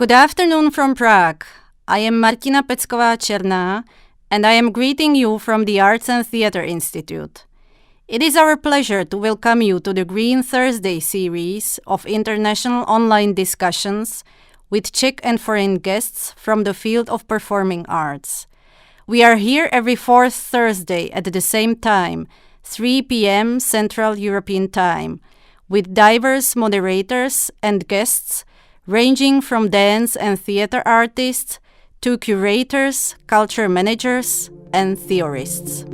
Good afternoon from Prague. I am Martina Pecková-Černá, and I am greeting you from the Arts and Theatre Institute. It is our pleasure to welcome you to the Green Thursday series of international online discussions with Czech and foreign guests from the field of performing arts. We are here every fourth Thursday at the same time, 3 p.m. Central European Time, with diverse moderators and guests ranging from dance and theater artists to curators, culture managers, and theorists.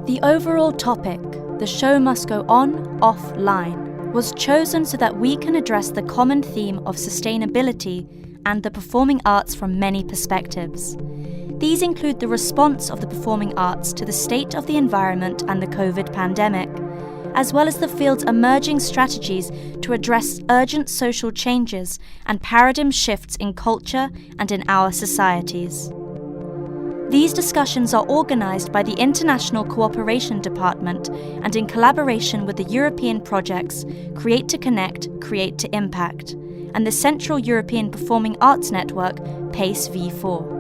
The overall topic, "The show must go on, offline," was chosen so that we can address the common theme of sustainability and the performing arts from many perspectives. These include the response of the performing arts to the state of the environment and the COVID pandemic, as well as the field's emerging strategies to address urgent social changes and paradigm shifts in culture and in our societies. These discussions are organised by the International Cooperation Department and in collaboration with the European projects Create to Connect, Create to Impact, and the Central European Performing Arts Network, PACE V4.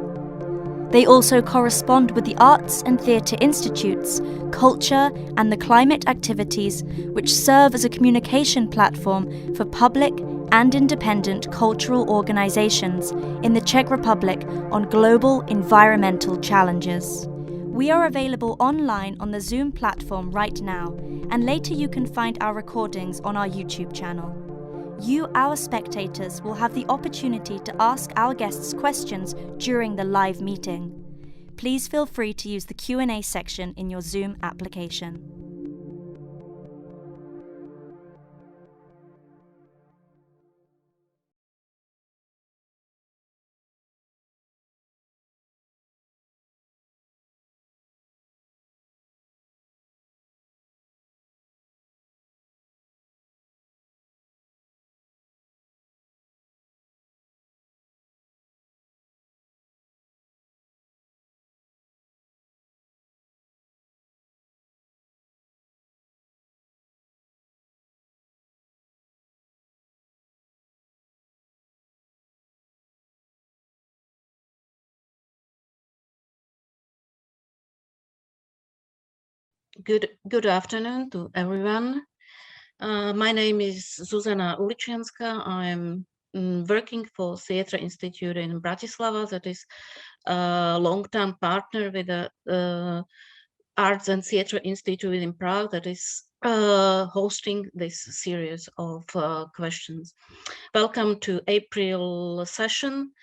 They also correspond with the Arts and Theatre Institutes, culture and the climate activities which serve as a communication platform for public and independent cultural organisations in the Czech Republic on global environmental challenges. We are available online on the Zoom platform right now, and later you can find our recordings on our YouTube channel. You, our spectators, will have the opportunity to ask our guests questions during the live meeting. Please feel free to use the Q&A section in your Zoom application. Good afternoon to everyone. My name is Susanna Ulichenska. I'm working for Theatre Institute in Bratislava, that is a long-term partner with the Arts and Theatre Institute in Prague, that is hosting this series of questions. Welcome to April session.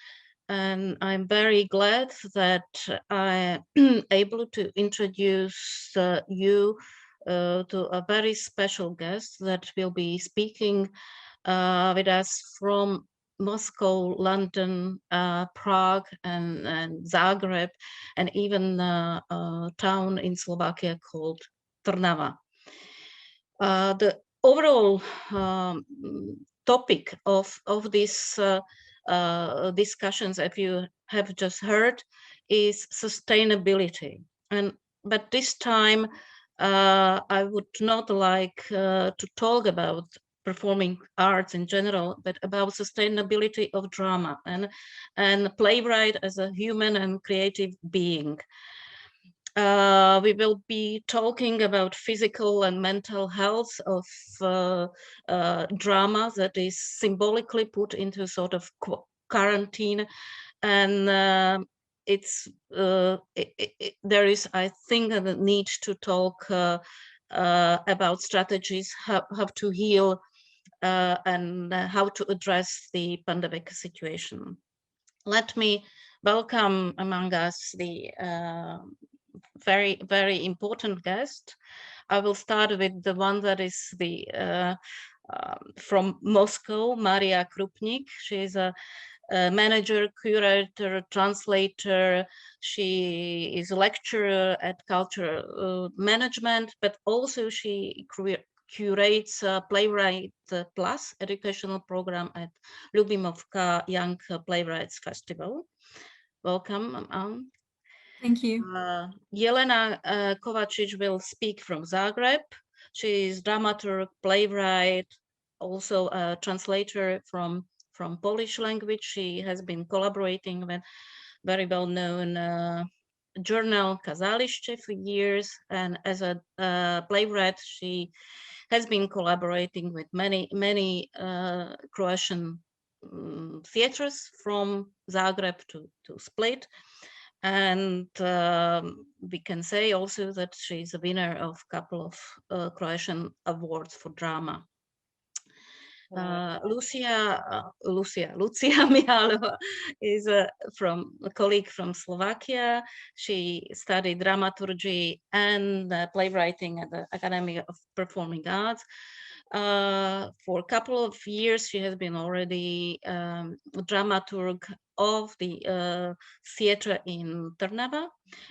And I'm very glad that I'm able to introduce you to a very special guest that will be speaking with us from Moscow, London, Prague, and Zagreb, and even a town in Slovakia called Trnava. The overall topic of this discussions, if you have just heard, is sustainability. But this time I would not like to talk about performing arts in general, but about sustainability of drama and playwright as a human and creative being. We will be talking about physical and mental health of drama that is symbolically put into a sort of quarantine, and there is, I think, a need to talk about strategies, how to heal and how to address the pandemic situation. Let me welcome among us the very, very important guest. I will start with the one that is from Moscow, Maria Krupnik. She is a manager, curator, translator. She is a lecturer at Cultural Management, but also she curates a Playwright Plus educational program at Lubimovka Young Playwrights Festival. Welcome. Thank you. Jelena Kovacic will speak from Zagreb. She is dramaturg, playwright, also a translator from from Polish language. She has been collaborating with very well-known journal Kazalište for years, and as a playwright, she has been collaborating with many Croatian theaters from Zagreb to Split. And we can say also that she's a winner of a couple of Croatian awards for drama. Lucia Mihálová is a colleague from Slovakia. She studied dramaturgy and playwriting at the Academy of Performing Arts. For a couple of years, she has been already dramaturg of the theater in Trnava,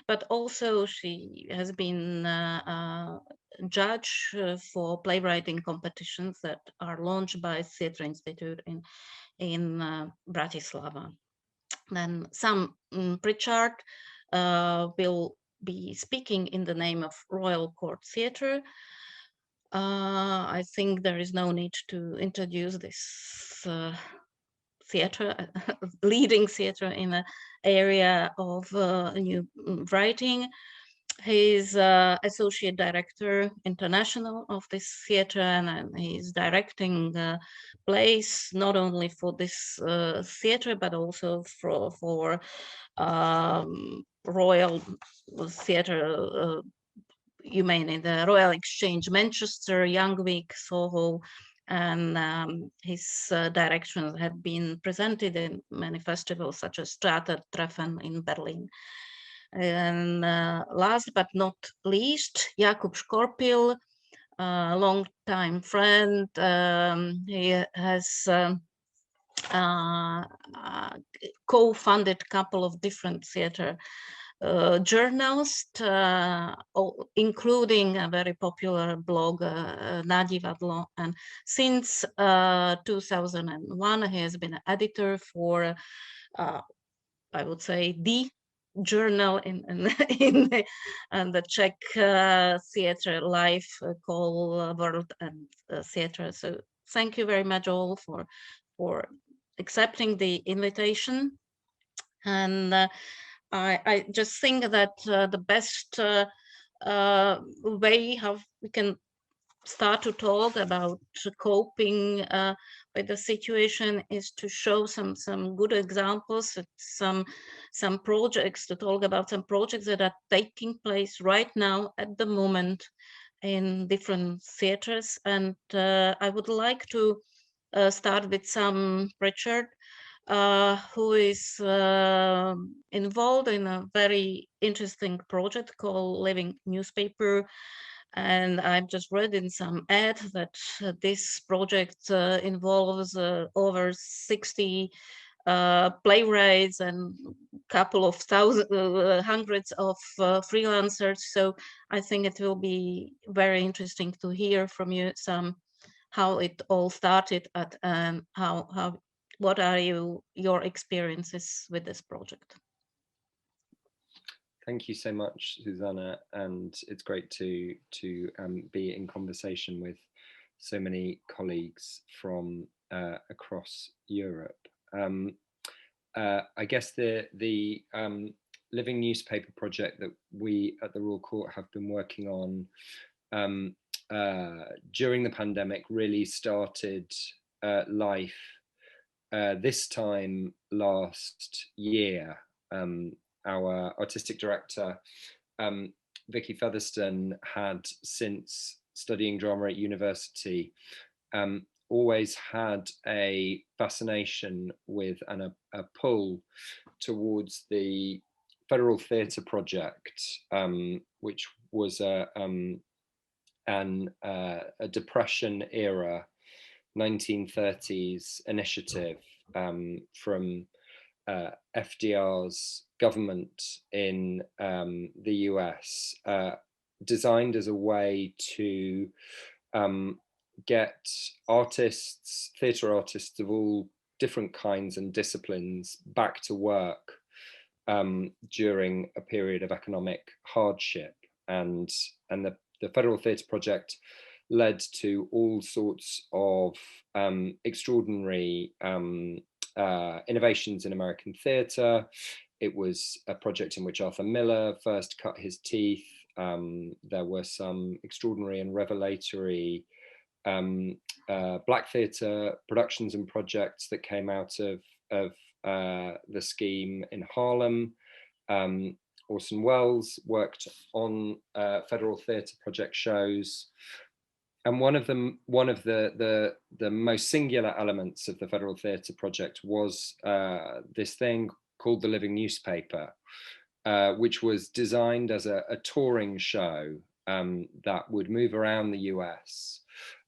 but also she has been a judge for playwriting competitions that are launched by Theatre Institute in Bratislava. Then Sam Pritchard will be speaking in the name of Royal Court Theatre. I think there is no need to introduce this theatre, leading theatre in the area of new writing. He's associate director international of this theatre, and he's directing plays not only for this theatre but also for Royal Theatre. You mean in the Royal Exchange, Manchester, Young Week, Soho, and his directions have been presented in many festivals such as Curator Treffen in Berlin. And last but not least, Jakub Škorpil, a long-time friend. He has co-funded a couple of different theatre journals, including a very popular blog, Nadivadlo. And since 2001, he has been an editor for, I would say, the journal in the Czech theatre life called World and Theatre. So thank you very much all for accepting the invitation. And I just think that the best way how we can start to talk about coping with the situation is to show some good examples, some projects, to talk about some projects that are taking place right now at the moment in different theaters. And I would like to start with Sam Pritchard, who is involved in a very interesting project called Living Newspaper. And I've just read in some ad that this project involves over 60 playwrights and a couple of hundreds of freelancers. So I think it will be very interesting to hear from you how it all started and what are your experiences with this project? Thank you so much, Susanna, and it's great to be in conversation with so many colleagues from across Europe. I guess the Living Newspaper project that we at the Royal Court have been working on during the pandemic really started life this time last year. Our artistic director, Vicky Featherstone, had, since studying drama at university, always had a fascination with and a pull towards the Federal Theatre Project, which was a Depression era 1930s initiative from FDR's government in the US, designed as a way to get artists, theatre artists of all different kinds and disciplines back to work during a period of economic hardship. And the Federal Theatre Project led to all sorts of extraordinary innovations in American theatre. It was a project in which Arthur Miller first cut his teeth. There were some extraordinary and revelatory black theatre productions and projects that came out of the scheme in Harlem. Orson Welles worked on federal theatre project shows. And one of the most singular elements of the Federal Theatre Project was this thing called the Living Newspaper, which was designed as a touring show that would move around the US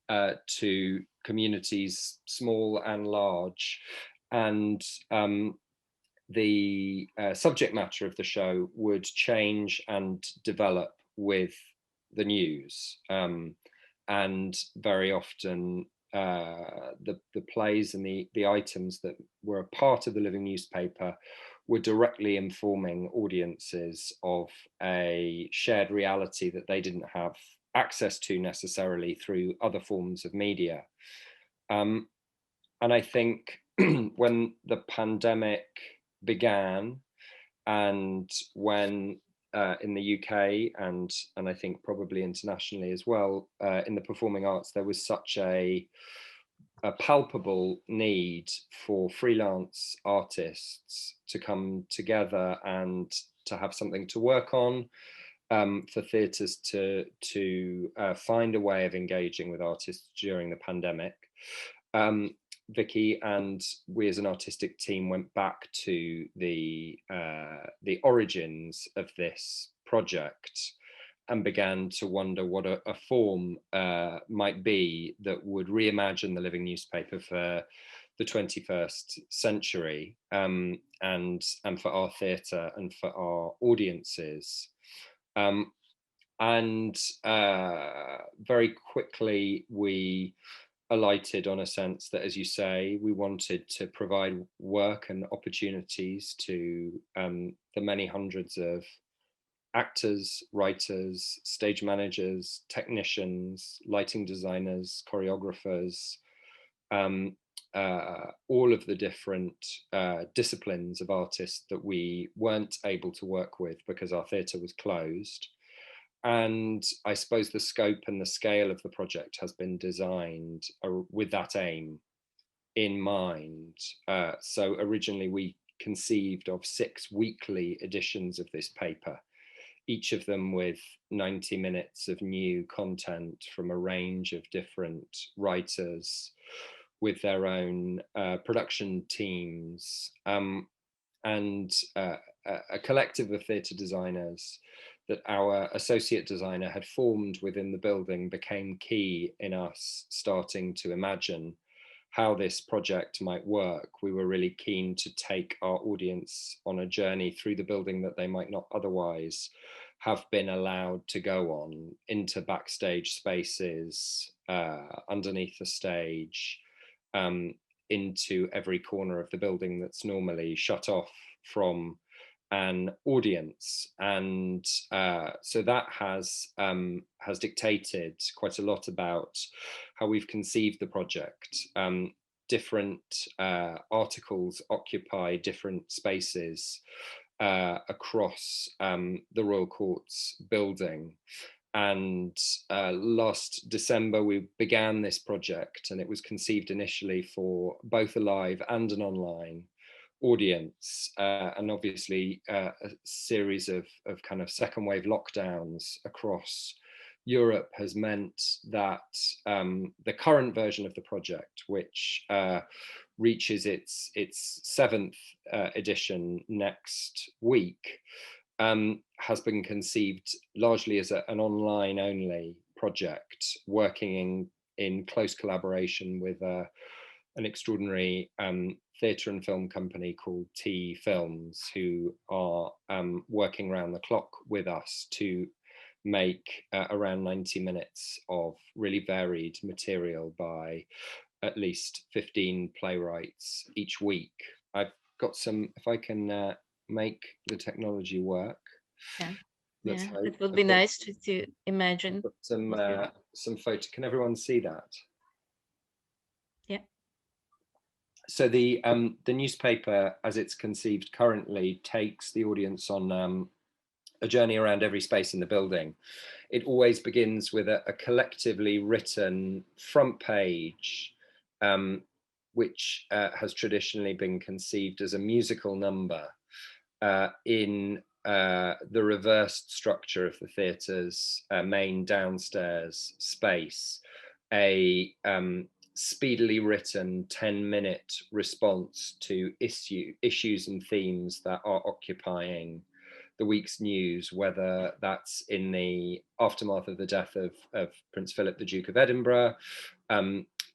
to communities small and large. And the subject matter of the show would change and develop with the news. And very often the plays and the items that were a part of the Living Newspaper were directly informing audiences of a shared reality that they didn't have access to necessarily through other forms of media. And I think when the pandemic began, and when in the UK and I think probably internationally as well, in the performing arts, there was such a palpable need for freelance artists to come together and to have something to work on, for theatres to find a way of engaging with artists during the pandemic. Vicky and we as an artistic team went back to the origins of this project and began to wonder what a form might be that would reimagine the Living Newspaper for the 21st century, and for our theatre and for our audiences. And very quickly we alighted on a sense that, as you say, we wanted to provide work and opportunities to the many hundreds of actors, writers, stage managers, technicians, lighting designers, choreographers, all of the different disciplines of artists that we weren't able to work with because our theatre was closed. And I suppose the scope and the scale of the project has been designed with that aim in mind. So originally we conceived of 6 weekly editions of this paper, each of them with 90 minutes of new content from a range of different writers with their own production teams, and a collective of theatre designers that our associate designer had formed within the building became key in us starting to imagine how this project might work. We were really keen to take our audience on a journey through the building that they might not otherwise have been allowed to go on, into backstage spaces, underneath the stage, into every corner of the building that's normally shut off from an audience. And so that has dictated quite a lot about how we've conceived the project. Different articles occupy different spaces across the Royal Courts building. And last December, we began this project, and it was conceived initially for both a live and an online audience. And obviously a series of kind of second wave lockdowns across Europe has meant that the current version of the project, which reaches its 7th edition next week, has been conceived largely as an online only project, working in close collaboration with an extraordinary theatre and film company called T Films, who are working around the clock with us to make around 90 minutes of really varied material by at least 15 playwrights each week. I've got some, if I can make the technology work. Yeah. let's Yeah, hope. it would be nice to imagine. Some photo. Can everyone see that? Yeah. So the newspaper, as it's conceived currently, takes the audience on a journey around every space in the building. It always begins with a collectively written front page, which has traditionally been conceived as a musical number in the reversed structure of the theatre's main downstairs space, a speedily written 10-minute response to issues and themes that are occupying the week's news, whether that's in the aftermath of the death of Prince Philip, the Duke of Edinburgh,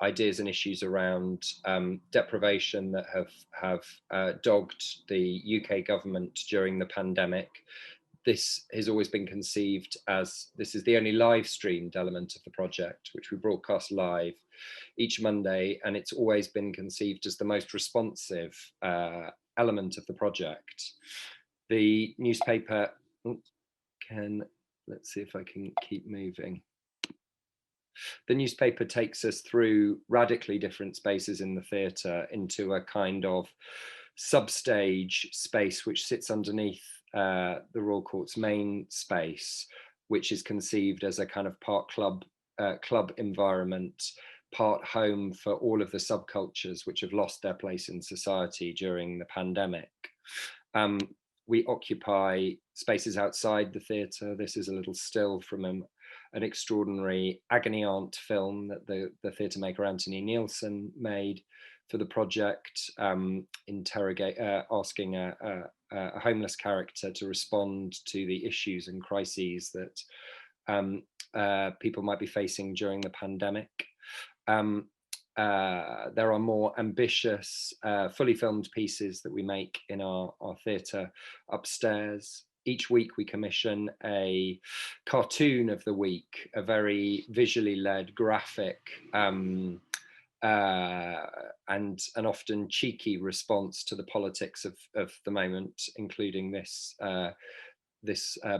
ideas and issues around deprivation that have dogged the UK government during the pandemic. This has always been conceived as, this is the only live streamed element of the project, which we broadcast live each Monday, and it's always been conceived as the most responsive element of the project. The newspaper let's see if I can keep moving. The newspaper takes us through radically different spaces in the theatre into a kind of substage space which sits underneath the Royal Court's main space, which is conceived as a kind of part club environment, part home for all of the subcultures which have lost their place in society during the pandemic. We occupy spaces outside the theatre. This is a little still from an extraordinary agony aunt film that the theatre maker Anthony Nielsen made for the project, asking a homeless character to respond to the issues and crises that people might be facing during the pandemic. There are more ambitious, fully filmed pieces that we make in our theatre upstairs. Each week we commission a cartoon of the week, a very visually led, graphic, and an often cheeky response to the politics of the moment, including this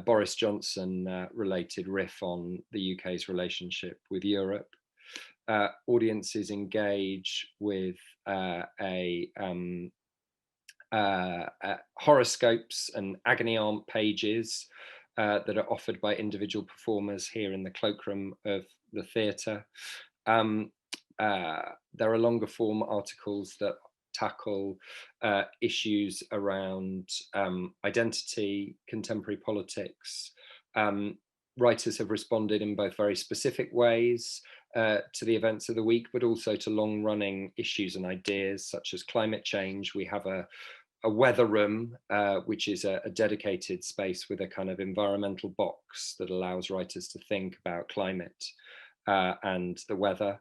Boris Johnson related riff on the UK's relationship with Europe. Audiences engage with horoscopes and agony aunt pages that are offered by individual performers here in the cloakroom of the theatre. There are longer form articles that tackle issues around identity, contemporary politics. Writers have responded in both very specific ways to the events of the week, but also to long-running issues and ideas such as climate change. We have a weather room, which is a dedicated space with a kind of environmental box that allows writers to think about climate and the weather.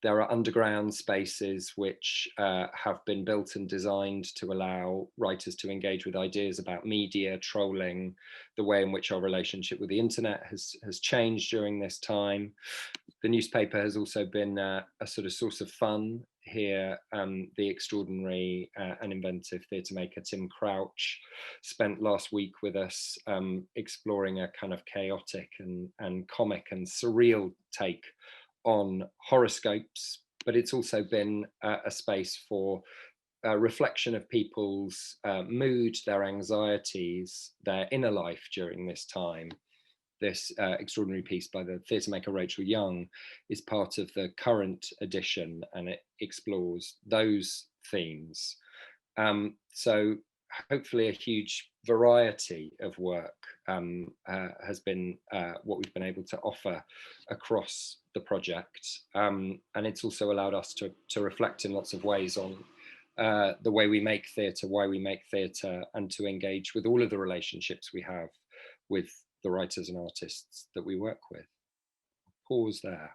There are underground spaces which have been built and designed to allow writers to engage with ideas about media, trolling, the way in which our relationship with the internet has changed during this time. The newspaper has also been a sort of source of fun here. The extraordinary and inventive theatre maker Tim Crouch spent last week with us exploring a kind of chaotic and comic and surreal take on horoscopes, but it's also been a space for reflection of people's mood, their anxieties, their inner life during this time. This extraordinary piece by the theatre maker Rachel Young is part of the current edition, and it explores those themes. So hopefully a huge variety of work has been what we've been able to offer across the project. And it's also allowed us to reflect in lots of ways on the way we make theatre, why we make theatre, and to engage with all of the relationships we have with the writers and artists that we work with. Pause there.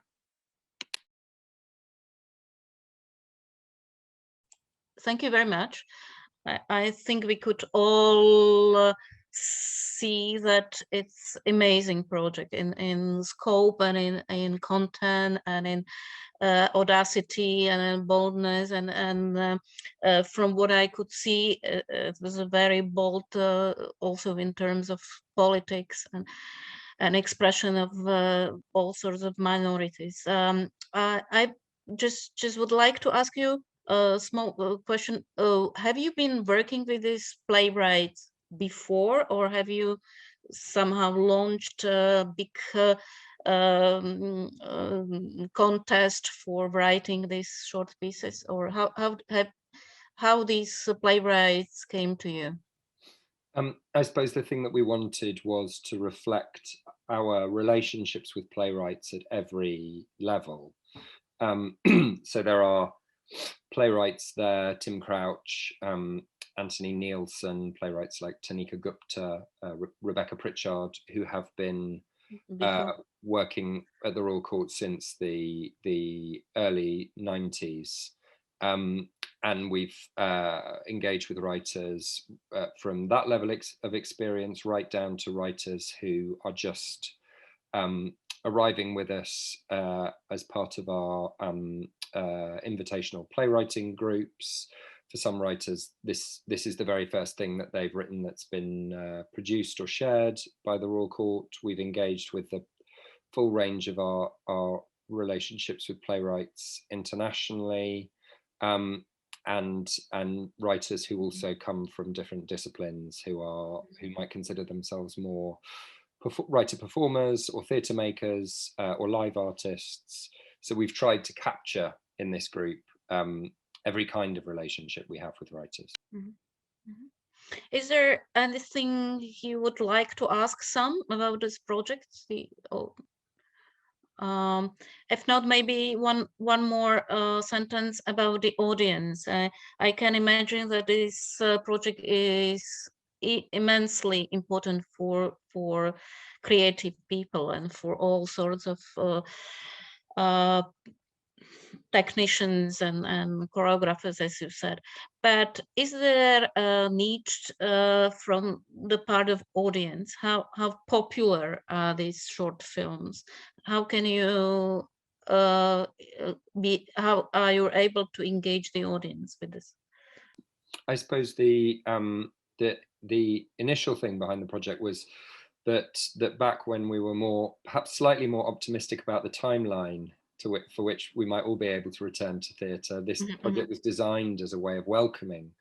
Thank you very much. I think we could all see that it's amazing project in scope and in content and in audacity and in boldness and from what I could see, it was a very bold, also in terms of politics and an expression of all sorts of minorities. I just would like to ask you a small question. Have you been working with these playwrights before, or have you somehow launched a big contest for writing these short pieces, or how these playwrights came to you? I suppose the thing that we wanted was to reflect our relationships with playwrights at every level. So there are playwrights there, Tim Crouch, Anthony Nielsen, playwrights like Tanika Gupta, Rebecca Pritchard, who have been working at the Royal Court since the early 90s. And we've engaged with writers from that level of experience right down to writers who are just arriving with us as part of our invitational playwriting groups. For some writers, this is the very first thing that they've written that's been produced or shared by the Royal Court. We've engaged with the full range of our relationships with playwrights internationally, and writers who also come from different disciplines, who might consider themselves more writer performers or theatre makers or live artists. So we've tried to capture in this group every kind of relationship we have with writers. Mm-hmm. Mm-hmm. Is there anything you would like to ask some about this project? If not, maybe one more sentence about the audience. I can imagine that this project is immensely important for creative people and for all sorts of technicians and choreographers, as you said. But is there a need from the part of audience? How popular are these short films? How can you how are you able to engage the audience with this? I suppose the initial thing behind the project was that back when we were perhaps slightly more optimistic about the timeline for which we might all be able to return to theatre, this project was designed as a way of welcoming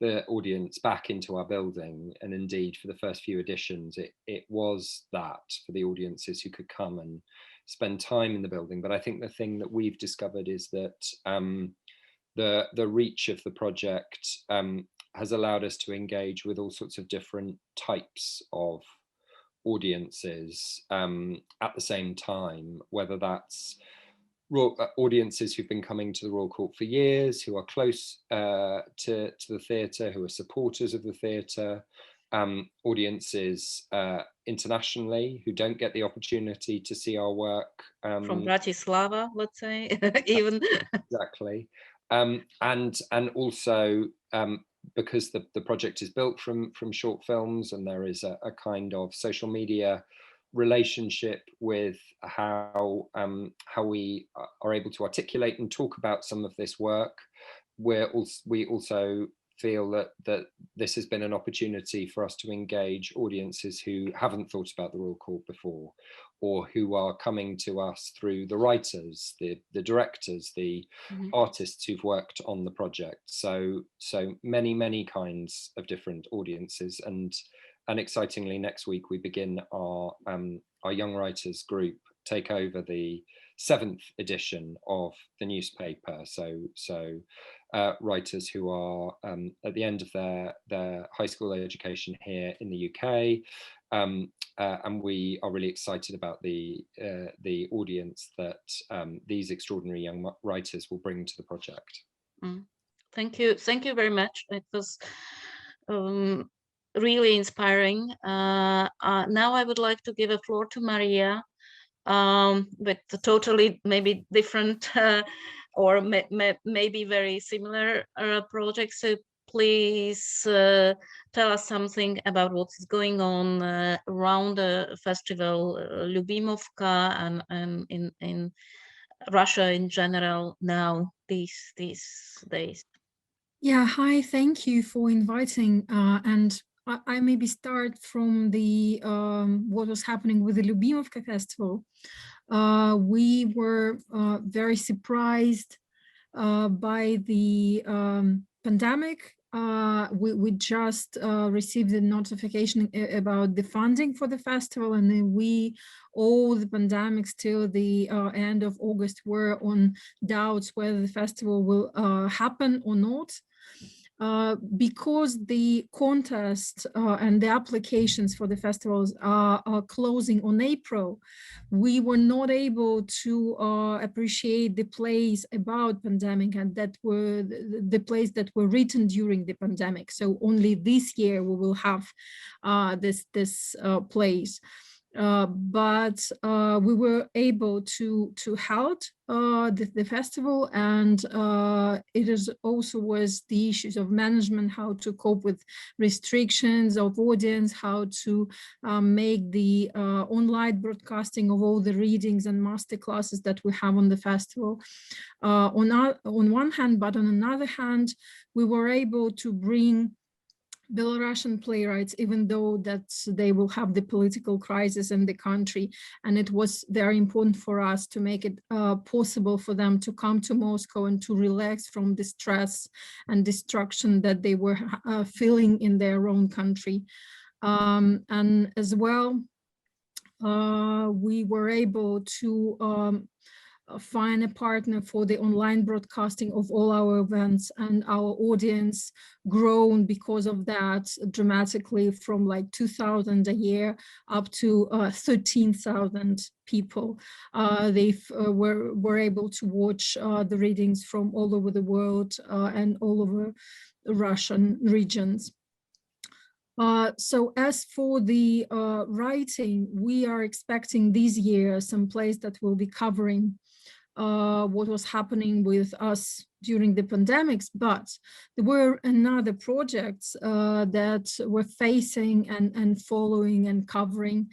the audience back into our building. And indeed, for the first few editions, it was that for the audiences who could come and spend time in the building. But I think the thing that we've discovered is that the reach of the project has allowed us to engage with all sorts of different types of audiences at the same time, whether that's audiences who've been coming to the Royal Court for years, who are close to the theatre, who are supporters of the theatre, audiences internationally who don't get the opportunity to see our work. From Bratislava, let's say, even. Exactly. And also because the project is built from short films, and there is a kind of social media relationship with how we are able to articulate and talk about some of this work. We also feel that this has been an opportunity for us to engage audiences who haven't thought about the Royal Court before, or who are coming to us through the writers, the directors, the artists who've worked on the project. So many kinds of different audiences. And excitingly, next week we begin our young writers group take over the 7th edition of the newspaper. So writers who are at the end of their high school education here in the UK, and we are really excited about the audience that these extraordinary young writers will bring to the project. Thank you very much. It was really inspiring. Now I would like to give a floor to Maria with a totally maybe different or maybe very similar projects. So please tell us something about what is going on around the festival Lubimovka and in Russia in general now these days. Yeah, hi, thank you for inviting. And I maybe start from the what was happening with the Lubimovka festival. We were very surprised by the pandemic. We just received a notification about the funding for the festival, and then all the pandemics till the end of August were on doubts whether the festival will happen or not. Because the contest and the applications for the festivals are closing on April, we were not able to appreciate the plays about pandemic and that were the plays that were written during the pandemic. So only this year we will have this plays. But we were able to hold the festival, and it is also was the issues of management, how to cope with restrictions of audience, how to make the online broadcasting of all the readings and master classes that we have on the festival on one hand, but on another hand, we were able to bring Belarusian playwrights, even though that they will have the political crisis in the country. And it was very important for us to make it possible for them to come to Moscow and to relax from the stress and destruction that they were feeling in their own country. And as well, we were able to find a partner for the online broadcasting of all our events, and our audience grown because of that dramatically from like 2,000 a year up to 13,000 people. They were able to watch the readings from all over the world and all over the Russian regions. So as for the writing, we are expecting this year some plays that will be covering what was happening with us during the pandemics, but there were another projects that were facing and following and covering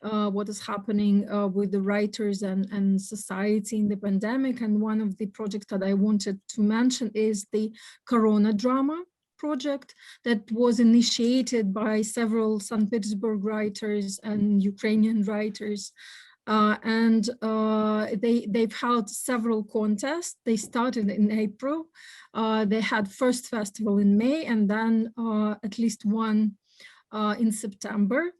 what is happening with the writers and society in the pandemic. And one of the projects that I wanted to mention is the Corona drama project that was initiated by several St. Petersburg writers and Ukrainian writers. They've held several contests. They started in April. They had first festival in May, and then at least one in September.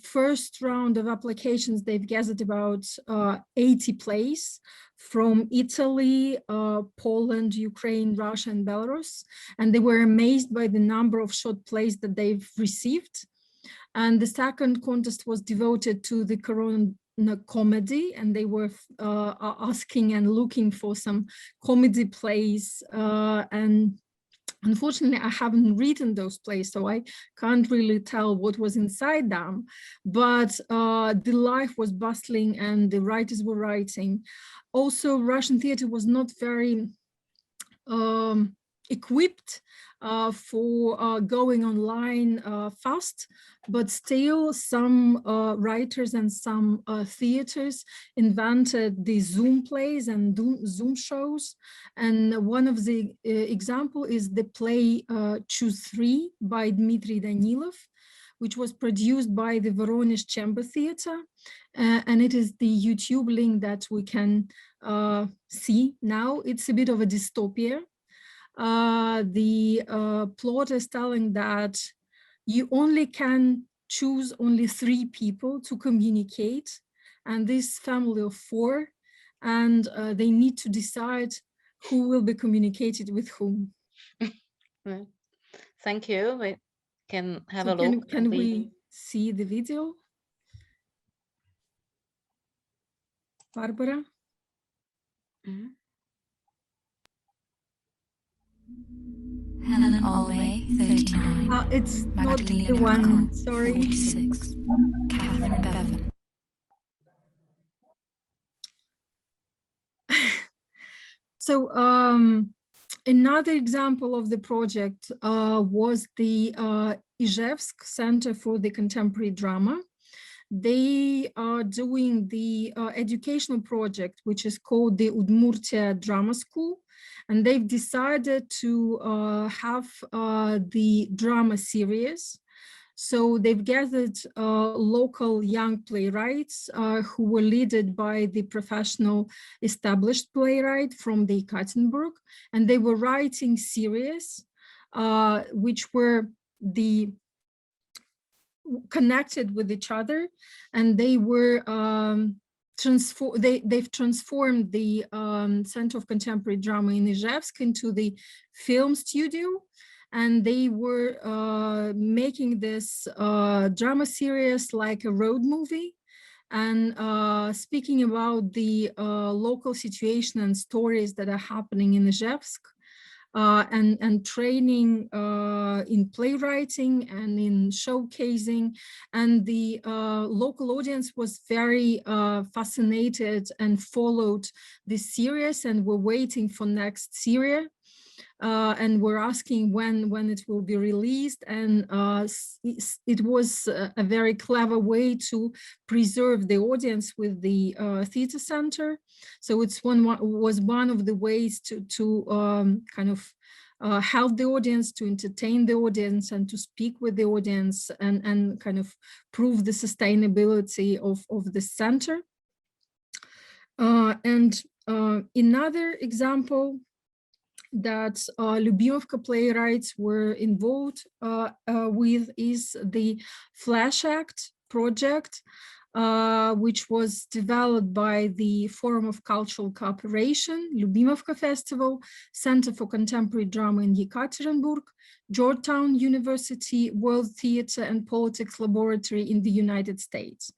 First round of applications, they've gathered about 80 plays from Italy, Poland, Ukraine, Russia, and Belarus. And they were amazed by the number of short plays that they've received. And the second contest was devoted to the Corona comedy, and they were asking and looking for some comedy plays. And unfortunately, I haven't written those plays, so I can't really tell what was inside them. But the life was bustling and the writers were writing. Also, Russian theater was not very equipped for going online fast, but still some writers and some theaters invented the Zoom plays and Zoom shows. And one of the example is the play Choose 3 by Dmitry Danilov, which was produced by the Voronezh Chamber Theatre. And it is the YouTube link that we can see now. It's a bit of a dystopia. The plot is telling that you only can choose only 3 people to communicate, and this family of 4, and they need to decide who will be communicated with whom. Thank you. We can have So a look. Can we see the video? Barbara? Mm-hmm. Helen Olway, 39. It's Magdalena not the one, Knuckle, sorry. 46. Catherine Bevan. So Another example of the project was the Izhevsk Center for the Contemporary Drama. They are doing the educational project, which is called the Udmurtia Drama School. And they've decided to have the drama series. So they've gathered local young playwrights who were led by the professional established playwright from the Ekaterinburg, and they were writing series which were connected with each other, and they were they've transformed the Center of Contemporary Drama in Izhevsk into the film studio, and they were making this drama series like a road movie, and speaking about the local situation and stories that are happening in Izhevsk. And training in playwriting and in showcasing, and the local audience was very fascinated and followed this series, and were waiting for next series. And we're asking when it will be released, and it was a very clever way to preserve the audience with the theater center. So it's was one of the ways to kind of help the audience, to entertain the audience, and to speak with the audience, and kind of prove the sustainability of the center. And another example that Lubimovka playwrights were involved with is the Flash Act project, which was developed by the Forum of Cultural Cooperation, Lubimovka Festival, Center for Contemporary Drama in Yekaterinburg, Georgetown University, World Theatre and Politics Laboratory in the United States.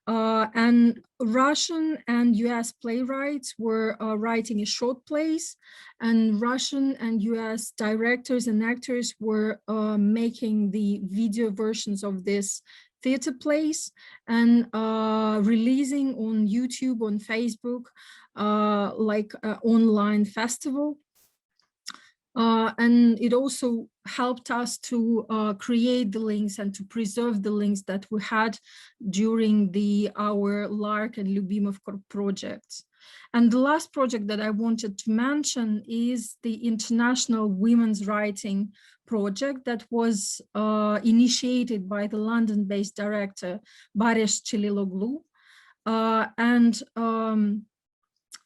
And Russian and US playwrights were writing a short plays, and Russian and US directors and actors were making the video versions of this theater plays and releasing on YouTube, on Facebook, like an online festival. And it also helped us to create the links and to preserve the links that we had during our Lark and Lubimovka projects. And the last project that I wanted to mention is the International Women's Writing Project that was initiated by the London-based director Baresh Çeliloglu.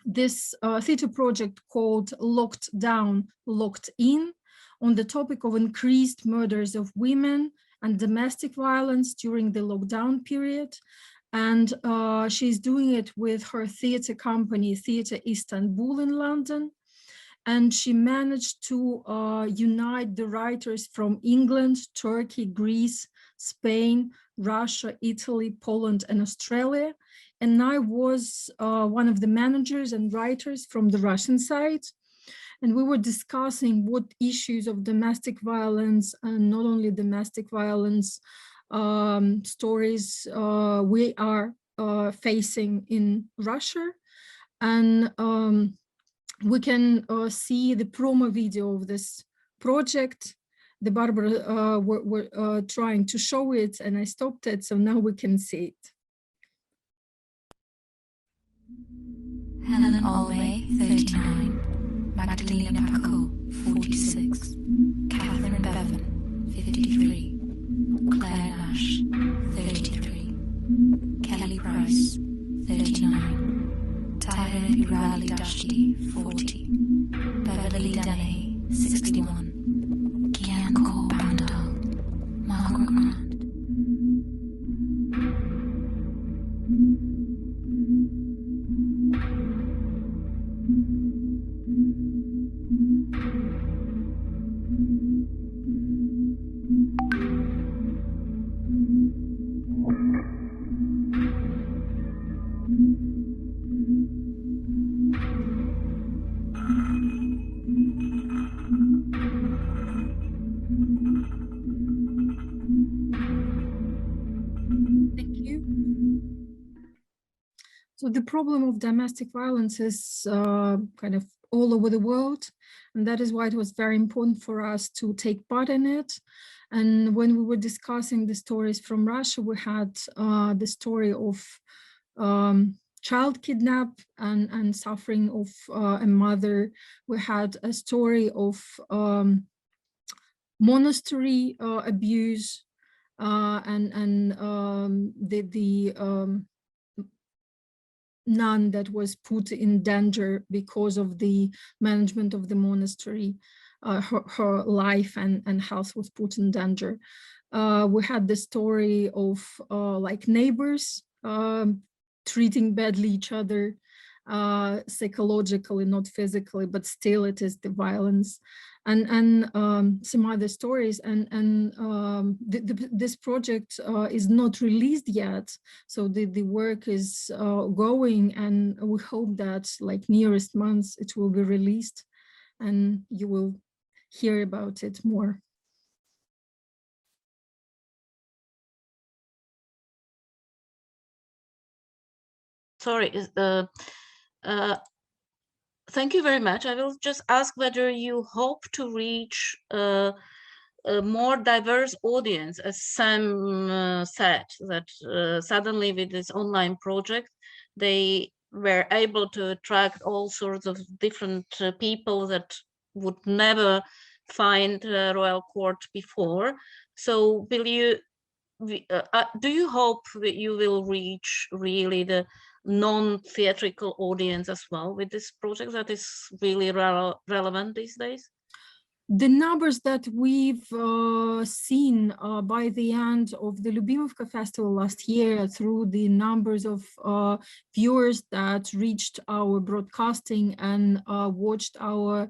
This theatre project called Locked Down, Locked In, on the topic of increased murders of women and domestic violence during the lockdown period. And she's doing it with her theatre company, Theatre Istanbul in London. And she managed to unite the writers from England, Turkey, Greece, Spain, Russia, Italy, Poland, and Australia. And I was one of the managers and writers from the Russian side. And we were discussing what issues of domestic violence, and not only domestic violence stories we are facing in Russia. And we can see the promo video of this project. The Barbara were trying to show it, and I stopped it, so now we can see it. Helen Olway, 39. Magdalena Paco, 46. Catherine Bevan, 53. Claire Nash, 33. Kelly Price, 39. Tahir Pirali Dashti, 40. Beverly Dennehy, 61. Kianko Pandal, Margaret Grant. So the problem of domestic violence is kind of all over the world, And that is why it was very important for us to take part in it. And when we were discussing the stories from Russia, we had the story of child kidnap and suffering of a mother. We had a story of monastery abuse and the nun that was put in danger because of the management of the monastery. Her life and health was put in danger. We had the story of like neighbors treating badly each other, psychologically, not physically, but still it is the violence, and some other stories. And this project is not released yet, so the work is going, and we hope that like nearest months it will be released, and you will hear about it more. Sorry, thank you very much. I will just ask whether you hope to reach a more diverse audience, as Sam said, that suddenly with this online project, they were able to attract all sorts of different people that would never find royal court before. So will you, do you hope that you will reach really the non-theatrical audience as well with this project that is really relevant these days? The numbers that we've seen by the end of the Lubimovka festival last year, through the numbers of viewers that reached our broadcasting and watched our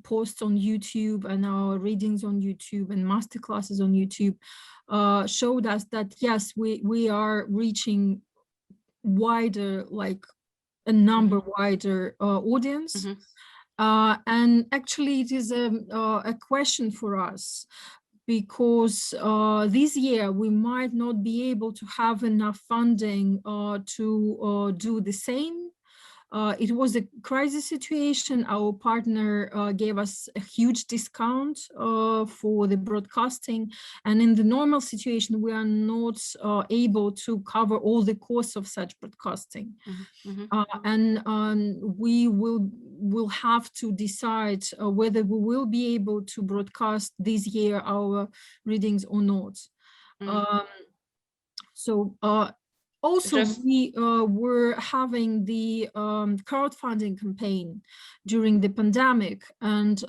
posts on YouTube and our readings on YouTube and masterclasses on YouTube, showed us that yes, we are reaching wider, like a number wider audience. And actually it is a question for us, because this year we might not be able to have enough funding to do the same. It was a crisis situation. Our partner gave us a huge discount for the broadcasting. And in the normal situation, we are not able to cover all the costs of such broadcasting. And we will have to decide whether we will be able to broadcast this year our readings or not. Also, we were having the crowdfunding campaign during the pandemic, and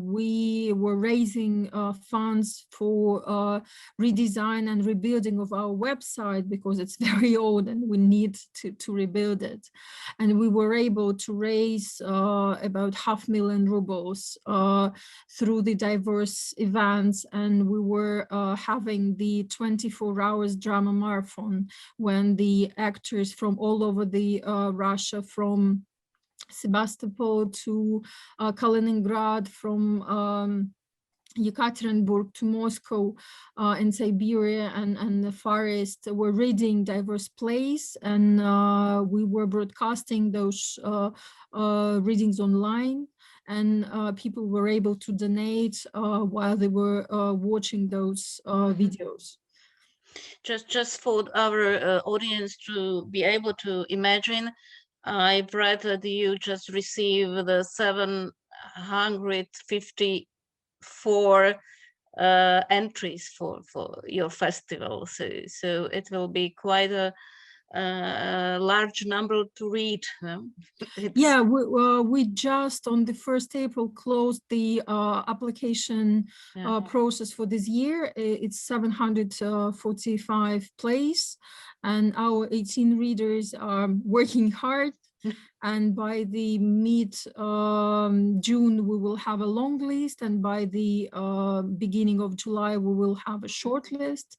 we were raising funds for redesign and rebuilding of our website, because it's very old and we need to rebuild it. And we were able to raise about 500,000 rubles through the diverse events, and we were having the 24 hours drama marathon, when the actors from all over the Russia, from Sebastopol to Kaliningrad, from Yekaterinburg to Moscow and Siberia and the Far East, were reading diverse plays, and we were broadcasting those readings online, and people were able to donate while they were watching those videos. Just for our audience to be able to imagine, I've read that you just received the 754 entries for your festival, so it will be quite a large number to read. Yeah, we just on the 1st April closed the application process for this year. It's 745 plays, and our 18 readers are working hard. And by the mid-June, we will have a long list, and by the beginning of July, we will have a short list.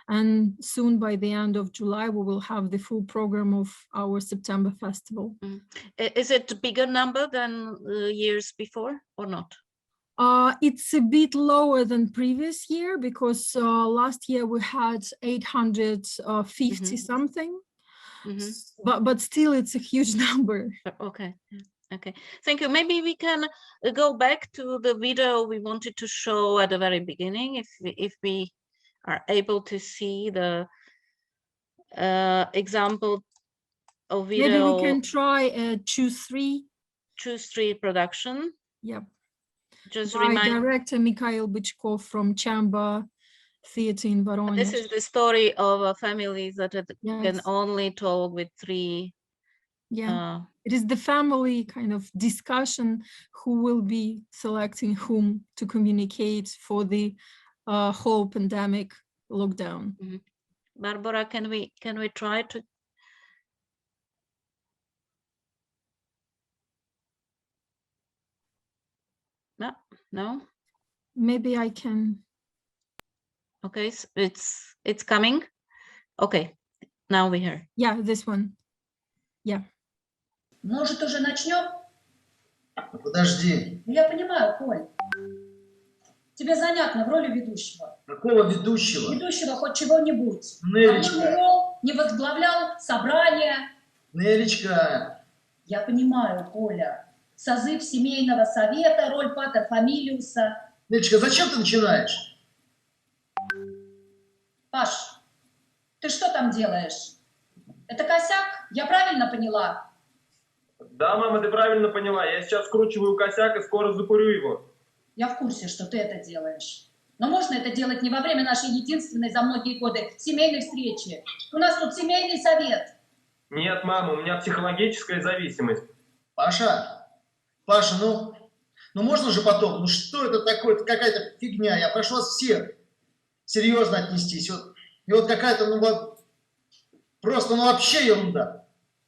And soon, by the end of July, we will have the full program of our September festival. Is it a bigger number than years before or not? It's a bit lower than previous year, because last year we had 850 something. But still, it's a huge number. Okay. Okay, thank you. Maybe we can go back to the video we wanted to show at the very beginning, if we are able to see the example of video. Maybe we can try Choose 3 production. Yep. Just by remind director Mikhail Bychkov from Chamber Theatre in Voronezh. this is the story of a family that Yes. can only talk with 3. Yeah, it is the family kind of discussion who will be selecting whom to communicate for the whole pandemic lockdown. Mm-hmm. Barbara, can we try to? No. Maybe I can. Okay, so it's coming. Okay, now we hear. Yeah, this one. Yeah. Может, уже начнем? Подожди. Я понимаю, Коль. Тебе занятно в роли ведущего. Какого ведущего? Ведущего хоть чего-нибудь. Нелечка. А он не возглавлял собрание. Нелечка. Я понимаю, Коля. Созыв семейного совета, роль патер фамилиуса. Нелечка, зачем ты начинаешь? Паш, ты что там делаешь? Это косяк? Я правильно поняла? Да, мама, ты правильно поняла. Я сейчас скручиваю косяк и скоро закурю его. Я в курсе, что ты это делаешь. Но можно это делать не во время нашей единственной за многие годы семейной встречи. У нас тут семейный совет. Нет, мама, у меня психологическая зависимость. Паша, ну можно же потом? Ну что это такое? Это какая-то фигня. Я прошу вас всех серьезно отнестись. И вот какая-то, просто вообще ерунда.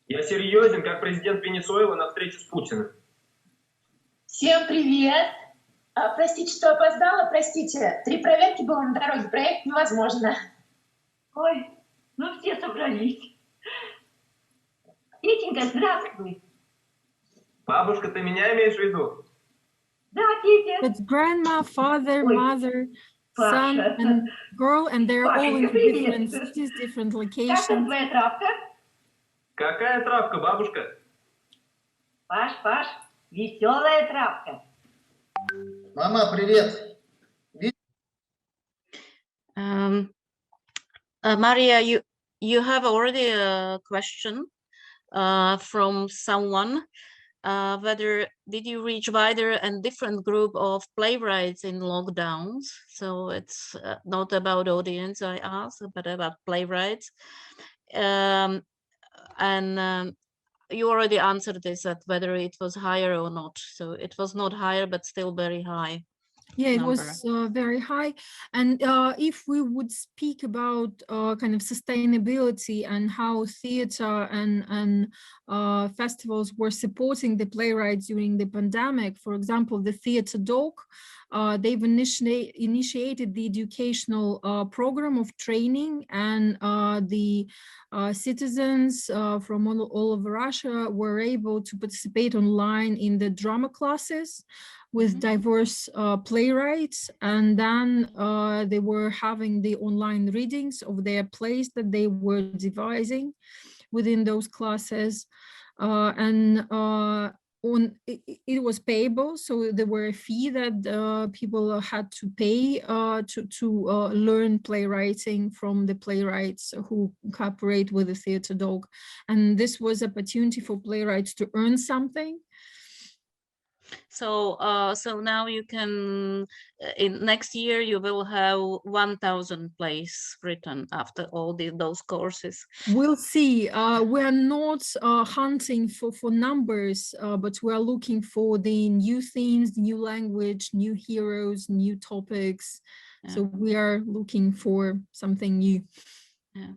Я серьезен, как президент Венесуэлы на встрече с Путиным. Всем привет! Простите, что опоздала, простите. 3 проверки было на дороге, проехать невозможно. Ой, ну все собрались. Петенька, здравствуй. Бабушка, ты меня имеешь в виду? Да, Петя. It's grandma, father, Ой, mother, son Паша. and girl, and they're all in Пашенька, привет. different cities, different Как там locations. твоя травка? Какая травка, бабушка? Паш, веселая травка. Мама, привет. Maria, you have already a question from someone. Whether did you reach wider and different group of playwrights in lockdowns? So it's not about audience, I asked, but about playwrights. You already answered this, that whether it was higher or not. So it was not higher, but still very high. Yeah, it number. was very high. And if we would speak about kind of sustainability and how theater and festivals were supporting the playwrights during the pandemic, for example, the Theater Dog, they've initiated the educational program of training, and the citizens from all over Russia were able to participate online in the drama classes with diverse playwrights, and then they were having the online readings of their plays that they were devising within those classes, it was payable, so there were a fee that people had to pay to learn playwriting from the playwrights who cooperate with the Theater Dog, and this was an opportunity for playwrights to earn something. So now you can, in next year, you will have 1,000 plays written after all those courses. We'll see. We're not hunting for numbers, but we're looking for the new themes, new language, new heroes, new topics. Yeah. So we are looking for something new. Yeah.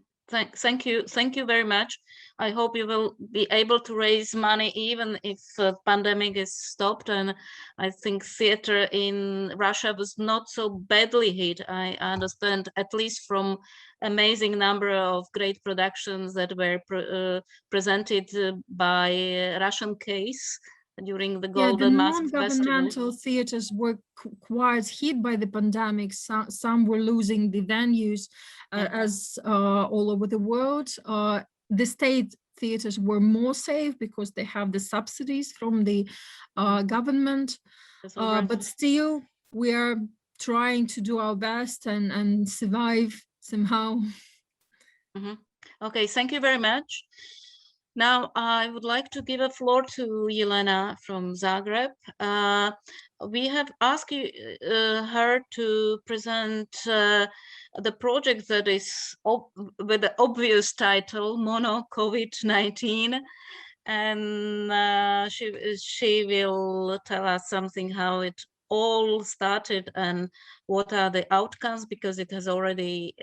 Thank you very much. I hope you will be able to raise money even if the pandemic is stopped. And I think theater in Russia was not so badly hit. I understand, at least from amazing number of great productions that were presented by Russian Case during the Golden Mask Festival. Non-governmental theaters were quite hit by the pandemic. Some were losing the venues as all over the world. The state theaters were more safe because they have the subsidies from the government. But still, we are trying to do our best and survive somehow. Okay, thank you very much. Now I would like to give a floor to Jelena from Zagreb. We have asked her to present the project that is with the obvious title, Mono COVID-19. And she will tell us something how it all started and what are the outcomes, because it has already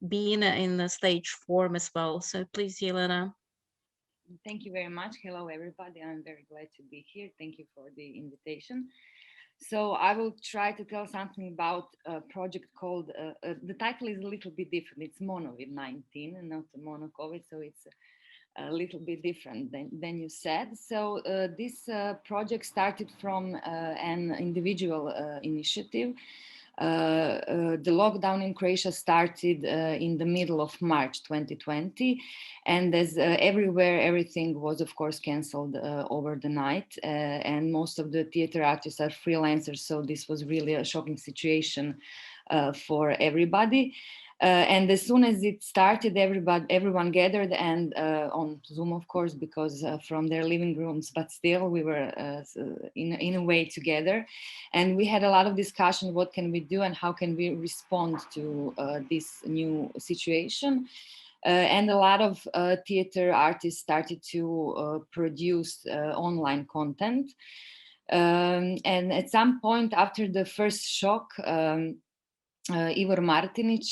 been in the stage form as well. So please, Jelena. Thank you very much. Hello, everybody. I'm very glad to be here. Thank you for the invitation. So I will try to tell something about a project called, the title is a little bit different. It's Monovid-19 and not Mono-COVID, so it's a little bit different than you said. So this project started from an individual initiative. The lockdown in Croatia started in the middle of March 2020, and as everywhere, everything was of course cancelled over the night, and most of the theater artists are freelancers, so this was really a shocking situation for everybody. And as soon as it started, everyone gathered, and on Zoom, of course, because from their living rooms, but still we were in a way together. And we had a lot of discussion, what can we do and how can we respond to this new situation. And a lot of theater artists started to produce online content. And at some point after the first shock, Ivor Martinic,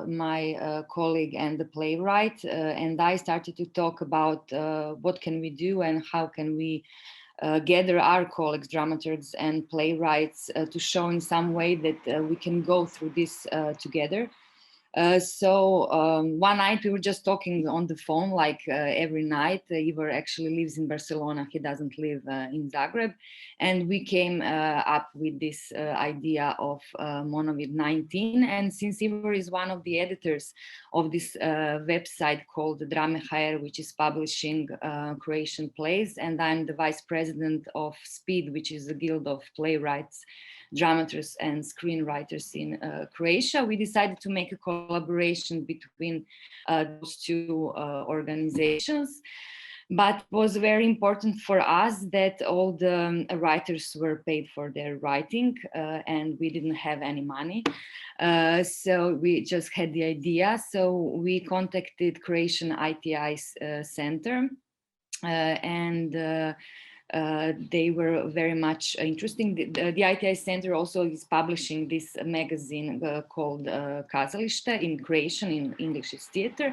my colleague and the playwright, and I started to talk about what can we do and how can we gather our colleagues, dramaturgs and playwrights to show in some way that we can go through this together. So one night we were just talking on the phone, like every night. Ivor actually lives in Barcelona, he doesn't live in Zagreb. And we came up with this idea of Monovid-19. And since Ivor is one of the editors of this website called Dráma, which is publishing Croatian plays, and I'm the vice president of SPEED, which is the Guild of Playwrights, Dramaturgs and Screenwriters in Croatia, we decided to make a collaboration between those two organizations. But it was very important for us that all the writers were paid for their writing, and we didn't have any money. So we just had the idea. So we contacted Croatian ITI Center, and they were very much interesting. The ITI Center also is publishing this magazine called Kazalište in Croatian, in English is theater.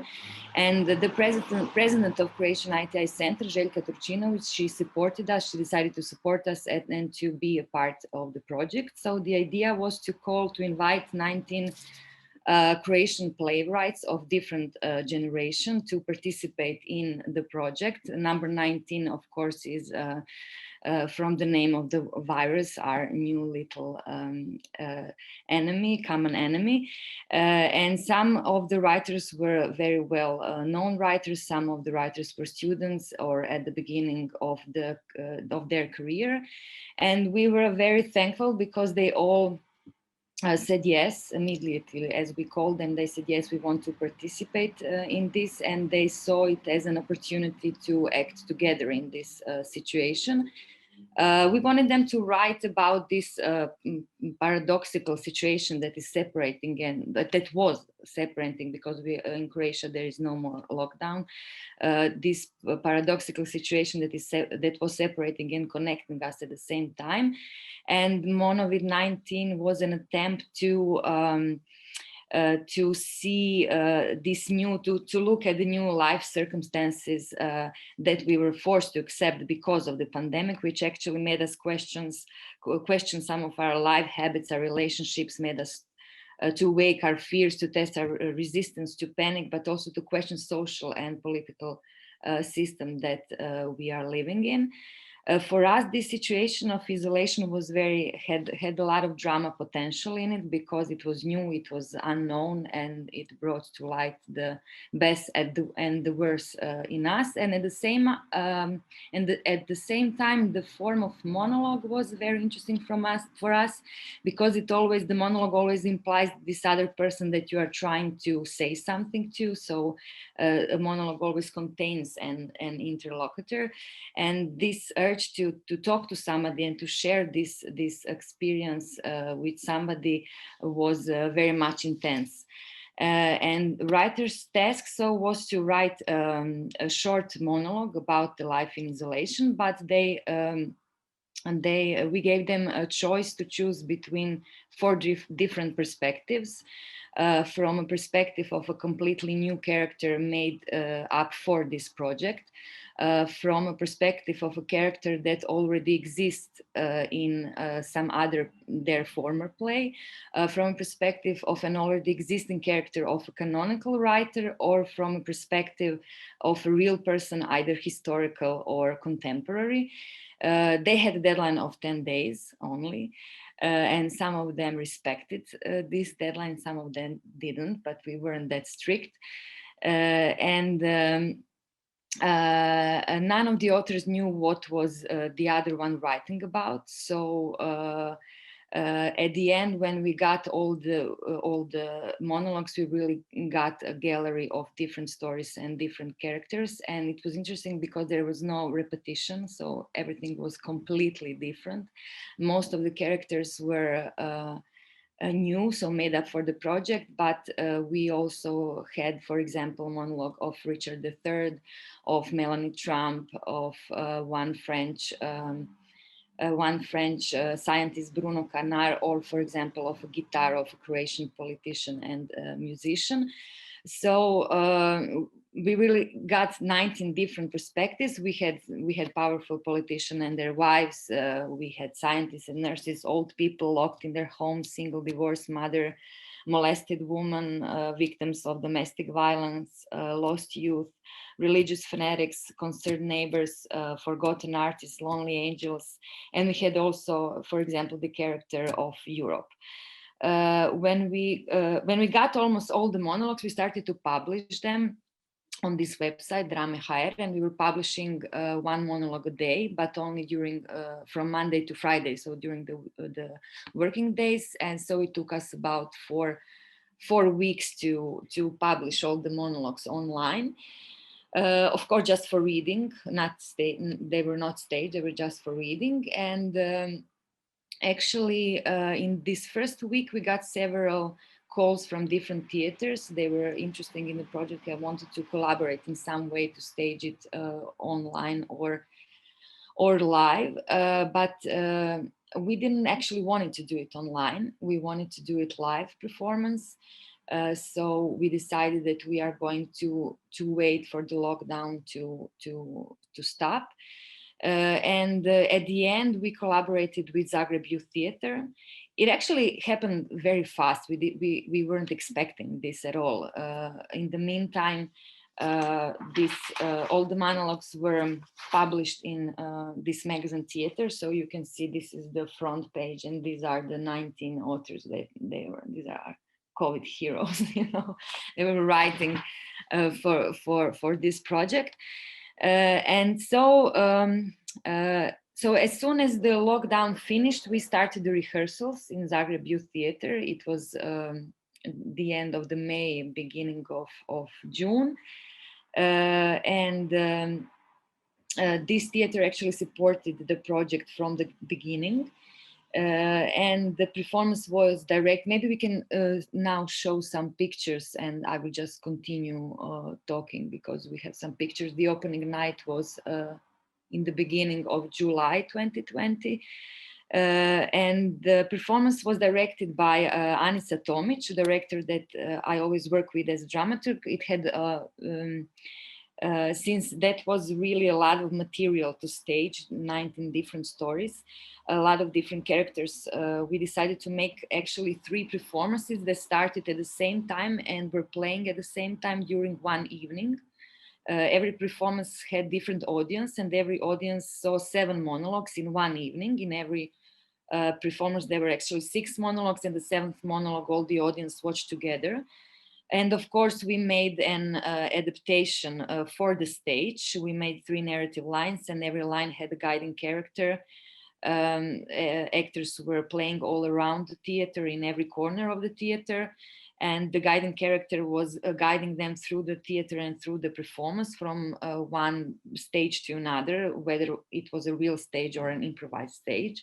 And the president of Croatian ITI Center, Željka Turčinović, she supported us. She decided to support us and to be a part of the project. So the idea was to invite 19 Croatian playwrights of different generation to participate in the project. Number 19, of course, is from the name of the virus, our new little enemy, common enemy. And some of the writers were very well known writers. Some of the writers were students or at the beginning of their career. And we were very thankful because they all said yes immediately. As we called them, they said yes, we want to participate in this, and they saw it as an opportunity to act together in this situation. We wanted them to write about this paradoxical situation that is separating, and that was separating, because in Croatia there is no more lockdown. This paradoxical situation that was separating and connecting us at the same time. And Monovid-19 was an attempt to see this new, to look at the new life circumstances that we were forced to accept because of the pandemic, which actually made us question some of our life habits, our relationships, made us to wake our fears, to test our resistance to panic, but also to question social and political system that we are living in. For us, this situation of isolation was had a lot of drama potential in it, because it was new, it was unknown, and it brought to light the best and the worst in us. And at the same at the same time, the form of monologue was very interesting for us, because the monologue always implies this other person that you are trying to say something to. So a monologue always contains an interlocutor, and this urge to talk to somebody and to share this experience with somebody was very much intense. And writer's task was to write a short monologue about the life in isolation, but we gave them a choice to choose between 4 different perspectives. From a perspective of a completely new character made up for this project, from a perspective of a character that already exists in some other their former play, from a perspective of an already existing character of a canonical writer, or from a perspective of a real person, either historical or contemporary. They had a deadline of 10 days only. And some of them respected this deadline, some of them didn't, but we weren't that strict. And none of the authors knew what was the other one writing about. So at the end, when we got all the monologues, we really got a gallery of different stories and different characters, and it was interesting because there was no repetition, so everything was completely different. Most of the characters were new, so made up for the project, but we also had, for example, monologue of Richard III, of Melanie Trump, of one French scientist, Bruno Canard, or, for example, of a guitar of a Croatian politician and musician. So we really got 19 different perspectives. We had powerful politicians and their wives. We had scientists and nurses, old people locked in their homes, single divorced mother, molested women, victims of domestic violence, lost youth, religious fanatics, concerned neighbors, forgotten artists, lonely angels. And we had also, for example, the character of Europe. When we got almost all the monologues, we started to publish them on this website, Drama.hr, and we were publishing one monologue a day, but only during from Monday to Friday, so during the working days. And so it took us about four weeks to publish all the monologues online. Of course, just for reading, they were not staged, they were just for reading. And actually, in this first week, we got several calls from different theaters. They were interested in the project. They wanted to collaborate in some way to stage it online or live, but we didn't actually want to do it online. We wanted to do it live performance. So we decided that we are going to wait for the lockdown to stop. And at the end, we collaborated with Zagreb Youth Theater. It actually happened very fast. We weren't expecting this at all. In the meantime, all the monologues were published in this magazine Theater. So you can see this is the front page, and these are the 19 authors that these are COVID heroes. They were writing for this project. And so as soon as the lockdown finished, we started the rehearsals in Zagreb Youth Theater. It was the end of the May, beginning of June. This theater actually supported the project from the beginning. And the performance was direct. Maybe we can now show some pictures, and I will just continue talking because we have some pictures. The opening night was in the beginning of July 2020. And the performance was directed by Anica Tomic, a director that I always work with as a dramaturg. It had since that was really a lot of material to stage, 19 different stories, a lot of different characters. We decided to make actually 3 performances that started at the same time and were playing at the same time during one evening. Every performance had different audience, and every audience saw 7 monologues in one evening. In every performance, there were actually 6 monologues, and the 7th monologue, all the audience watched together. And of course, we made an adaptation for the stage. We made 3 narrative lines, and every line had a guiding character. Actors were playing all around the theater, in every corner of the theater. And the guiding character was guiding them through the theater and through the performance from one stage to another, whether it was a real stage or an improvised stage.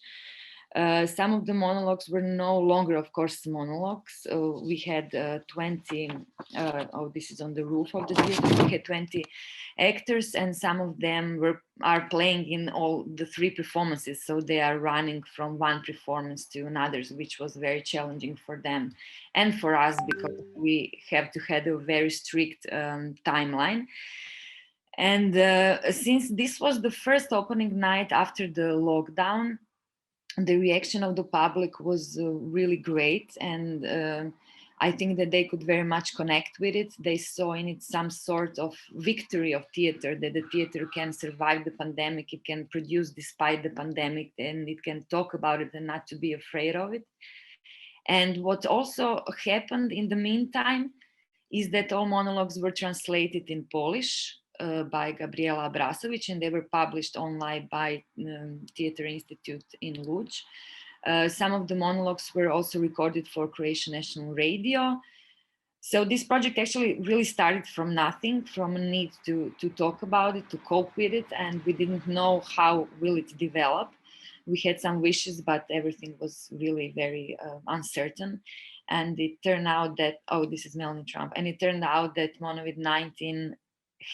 Some of the monologues were no longer, of course, monologues. We had 20, this is on the roof of the theater, we had 20 actors, and some of them are playing in all the 3 performances. So they are running from one performance to another, which was very challenging for them and for us, because we have to have a very strict timeline. And since this was the first opening night after the lockdown, the reaction of the public was really great, and I think that they could very much connect with it. They saw in it some sort of victory of theater, that the theater can survive the pandemic, it can produce despite the pandemic, and it can talk about it and not to be afraid of it. And what also happened in the meantime is that all monologues were translated in Polish by Gabriela Abrasovic, and they were published online by Theatre Institute in Łódź. Some of the monologues were also recorded for Croatian National Radio. So this project actually really started from nothing, from a need to talk about it, to cope with it, and we didn't know how will it develop. We had some wishes, but everything was really very uncertain. And it turned out that, this is Melanie Trump, and it turned out that Monovid 19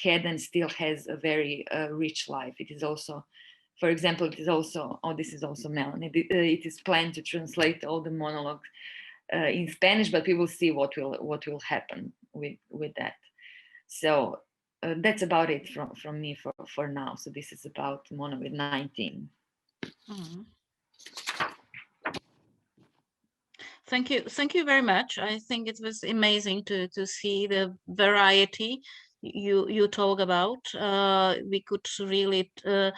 had and still has a very rich life. It is also, for example, it is also, this is also Melanie. It is planned to translate all the monologues in Spanish, but we will see what will happen with that. So that's about it from me for now. So this is about Monovid 19. Mm-hmm. Thank you very much. I think it was amazing to see the variety you talk about. We could really tell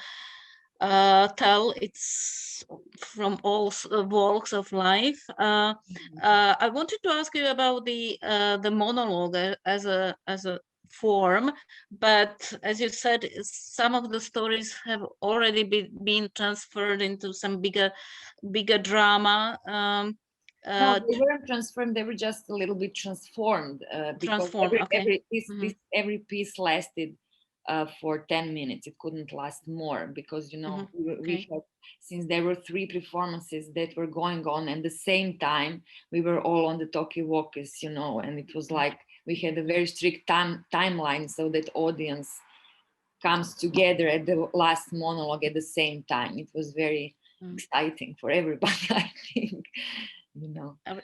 it's from all walks of life. I wanted to ask you about the monologue as a form, but as you said, some of the stories have already been transferred into some bigger drama. No, they weren't transformed. They were just a little bit transformed. Because every piece lasted for 10 minutes. It couldn't last more because, we had, since there were 3 performances that were going on at the same time, we were all on the talkie-walkies, and it was like we had a very strict timeline so that audience comes together at the last monologue at the same time. It was very exciting for everybody, I think.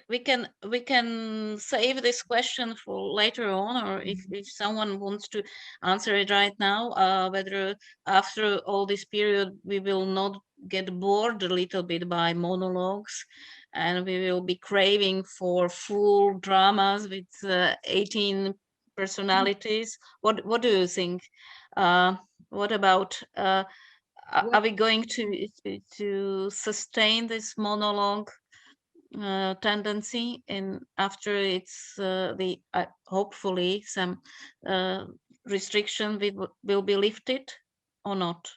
We can save this question for later on, or if someone wants to answer it right now, whether after all this period we will not get bored a little bit by monologues, and we will be craving for full dramas with 18 personalities. What do you think? What about? Are we going to sustain this monologue tendency, and after it's hopefully some restriction will be lifted or not?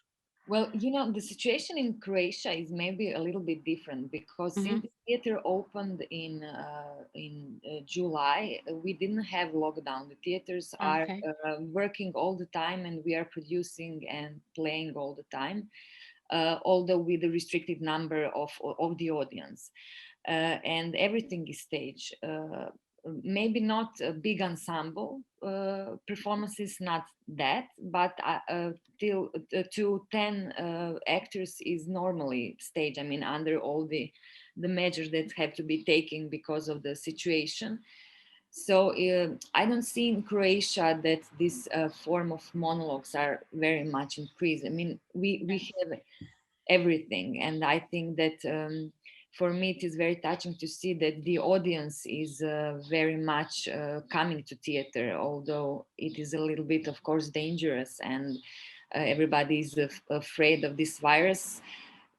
Well, the situation in Croatia is maybe a little bit different because since the theater opened in July, we didn't have lockdown. The theaters are working all the time, and we are producing and playing all the time, although with a restricted number of the audience. And everything is staged. Maybe not a big ensemble performances, not that, but till 10 actors is normally staged. I mean, under all the measures that have to be taken because of the situation. So I don't see in Croatia that this form of monologues are very much increased. I mean, we have everything, and I think that for me, it is very touching to see that the audience is very much coming to theater, although it is a little bit, of course, dangerous, and everybody is afraid of this virus.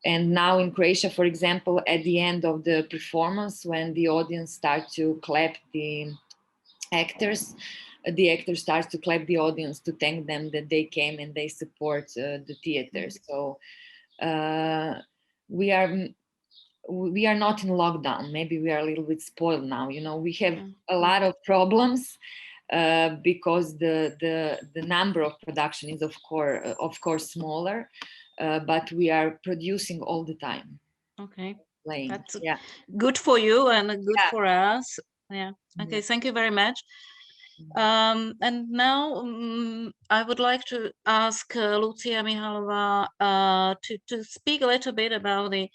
And now in Croatia, for example, at the end of the performance, when the audience starts to clap the actors start to clap the audience to thank them that they came and they support the theater. So we are not in lockdown. Maybe we are a little bit spoiled now. You know, we have a lot of problems because the number of production is of course smaller, but we are producing all the time. Okay, playing. That's good for you and good for us. Yeah. Okay, Yeah. thank you very much. And now I would like to ask Lucia Mihálová to speak a little bit about the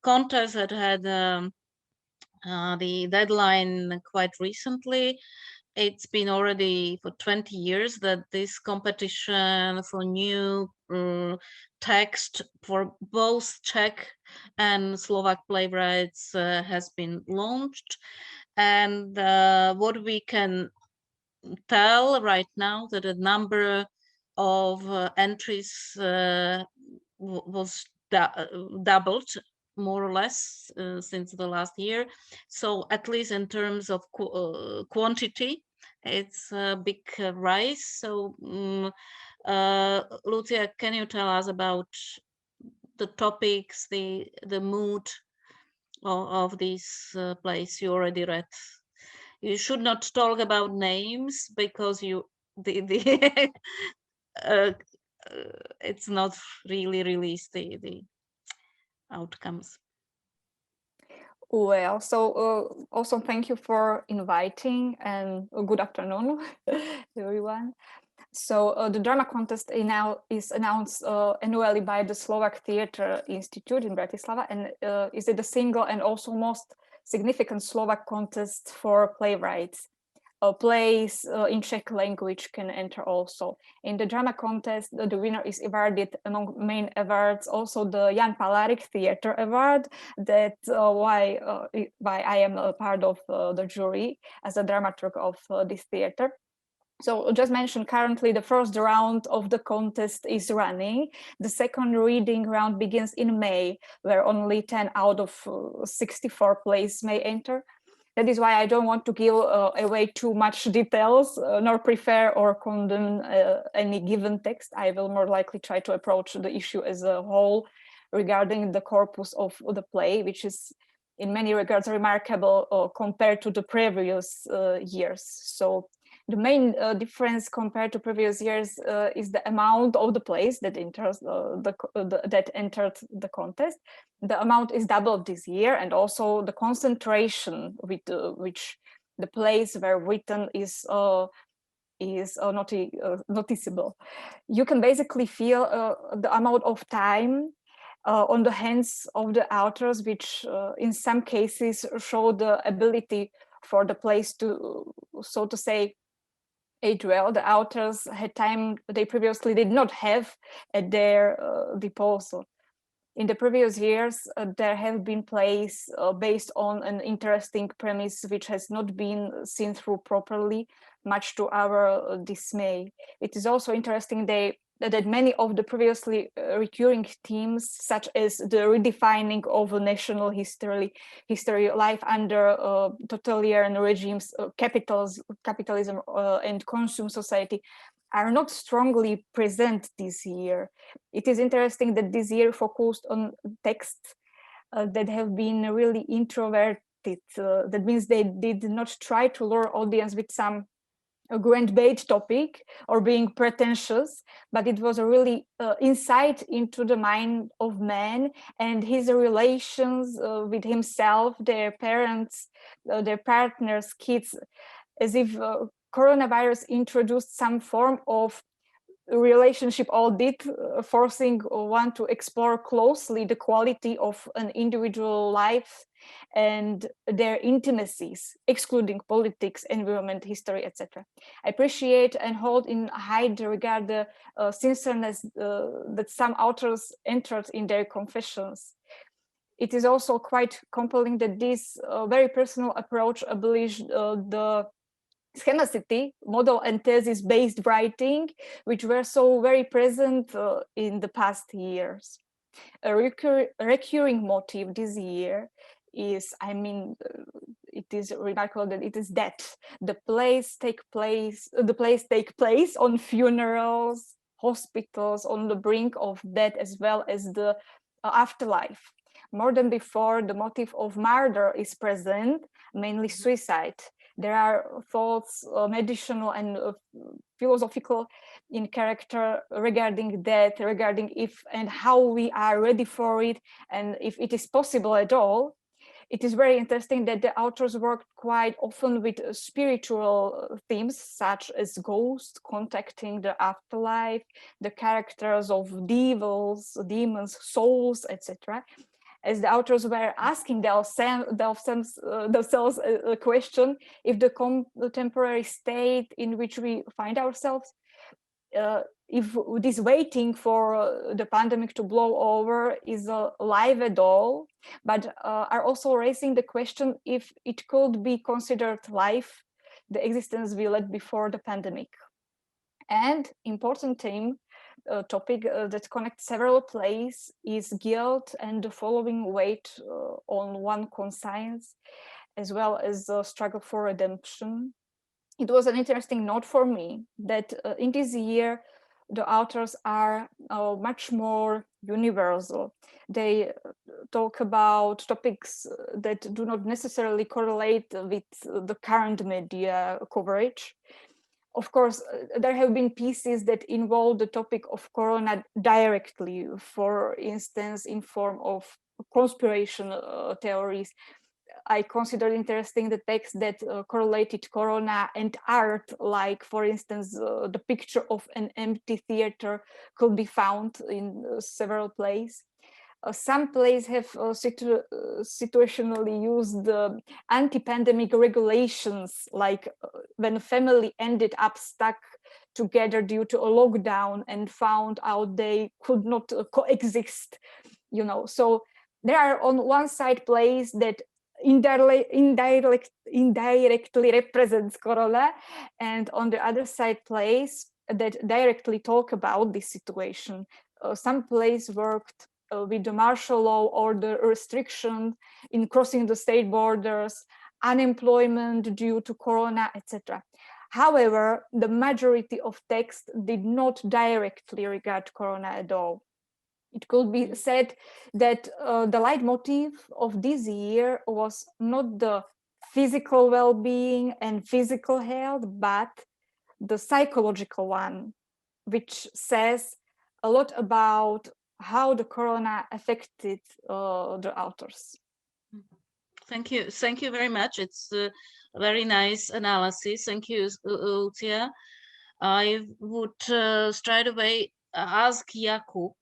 contest that had the deadline quite recently. It's been already for 20 years that this competition for new text for both Czech and Slovak playwrights has been launched. And what we can tell right now that the number of entries was doubled more or less since the last year. So at least in terms of quantity, it's a big rise. So Lucia, can you tell us about the topics, the mood of these plays you already read? You should not talk about names because it's not really released the outcomes. Well, so also thank you for inviting, and good afternoon, everyone. So the drama contest is announced annually by the Slovak Theatre Institute in Bratislava, and is it the single and also most significant Slovak contest for playwrights. Plays in Czech language can enter also. In the drama contest, the winner is awarded among main awards also the Jan Palaric Theatre Award, that why I am a part of the jury as a dramaturg of this theatre. So just mentioned, currently the first round of the contest is running. The second reading round begins in May, where only 10 out of 64 plays may enter. That is why I don't want to give away too much details, nor prefer or condemn any given text. I will more likely try to approach the issue as a whole regarding the corpus of the play, which is in many regards remarkable compared to the previous years. So the main difference compared to previous years is the amount of the plays that enters that entered the contest. The amount is doubled this year, and also the concentration with which the plays were written is noticeable. You can basically feel the amount of time on the hands of the authors, which in some cases show the ability for the plays to, so to say, age well. The authors had time they previously did not have at their disposal. In the previous years, there have been plays based on an interesting premise which has not been seen through properly, much to our dismay. It is also interesting that many of the previously recurring themes, such as the redefining of national history, life under totalitarian regimes, capitalism and consumer society, are not strongly present this year. It is interesting that this year focused on texts that have been really introverted. That means they did not try to lure audience with some grand bait topic or being pretentious, but it was a really insight into the mind of man and his relations with himself, their parents, their partners, kids, as if coronavirus introduced some form of relationship audit, forcing one to explore closely the quality of an individual life and their intimacies, excluding politics, environment, history, etc. I appreciate and hold in high regard the sincereness that some authors entered in their confessions. it is also quite compelling that this very personal approach abolished the schemacity, model and thesis-based writing, which were so very present in the past years. A recurring motive this year is, I mean, it is remarkable that it is death. The plays take place on funerals, hospitals, on the brink of death, as well as the afterlife. More than before, the motive of murder is present, mainly suicide. There are thoughts, medicinal and philosophical in character regarding death, regarding if and how we are ready for it, and if it is possible at all. It is very interesting that the authors worked quite often with spiritual themes, such as ghosts contacting the afterlife, the characters of devils, demons, souls, etc. As the authors were asking themselves a question, if the contemporary state in which we find ourselves, if this waiting for the pandemic to blow over is alive at all, but are also raising the question if it could be considered life, the existence we led before the pandemic. And important theme, topic that connects several plays is guilt and the following weight on one conscience, as well as the struggle for redemption. It was an interesting note for me that in this year, the authors are much more universal. They talk about topics that do not necessarily correlate with the current media coverage. Of course, there have been pieces that involve the topic of corona directly, for instance, in form of conspiracy theories. I considered interesting the text that correlated corona and art, like, for instance, the picture of an empty theater could be found in several plays. Some plays have situationally used the anti-pandemic regulations, like when a family ended up stuck together due to a lockdown and found out they could not coexist, you know. So there are on one side plays that indirectly represents corona, and on the other side plays that directly talk about this situation. Some plays worked with the martial law or the restriction in crossing the state borders, unemployment due to corona, etc. However, the majority of text did not directly regard corona at all. It could be said that the leitmotif of this year was not the physical well-being and physical health, but the psychological one, which says a lot about how the corona affected the authors. Thank you very much. It's a very nice analysis. Thank you, Lucia. I would straight away ask Jakub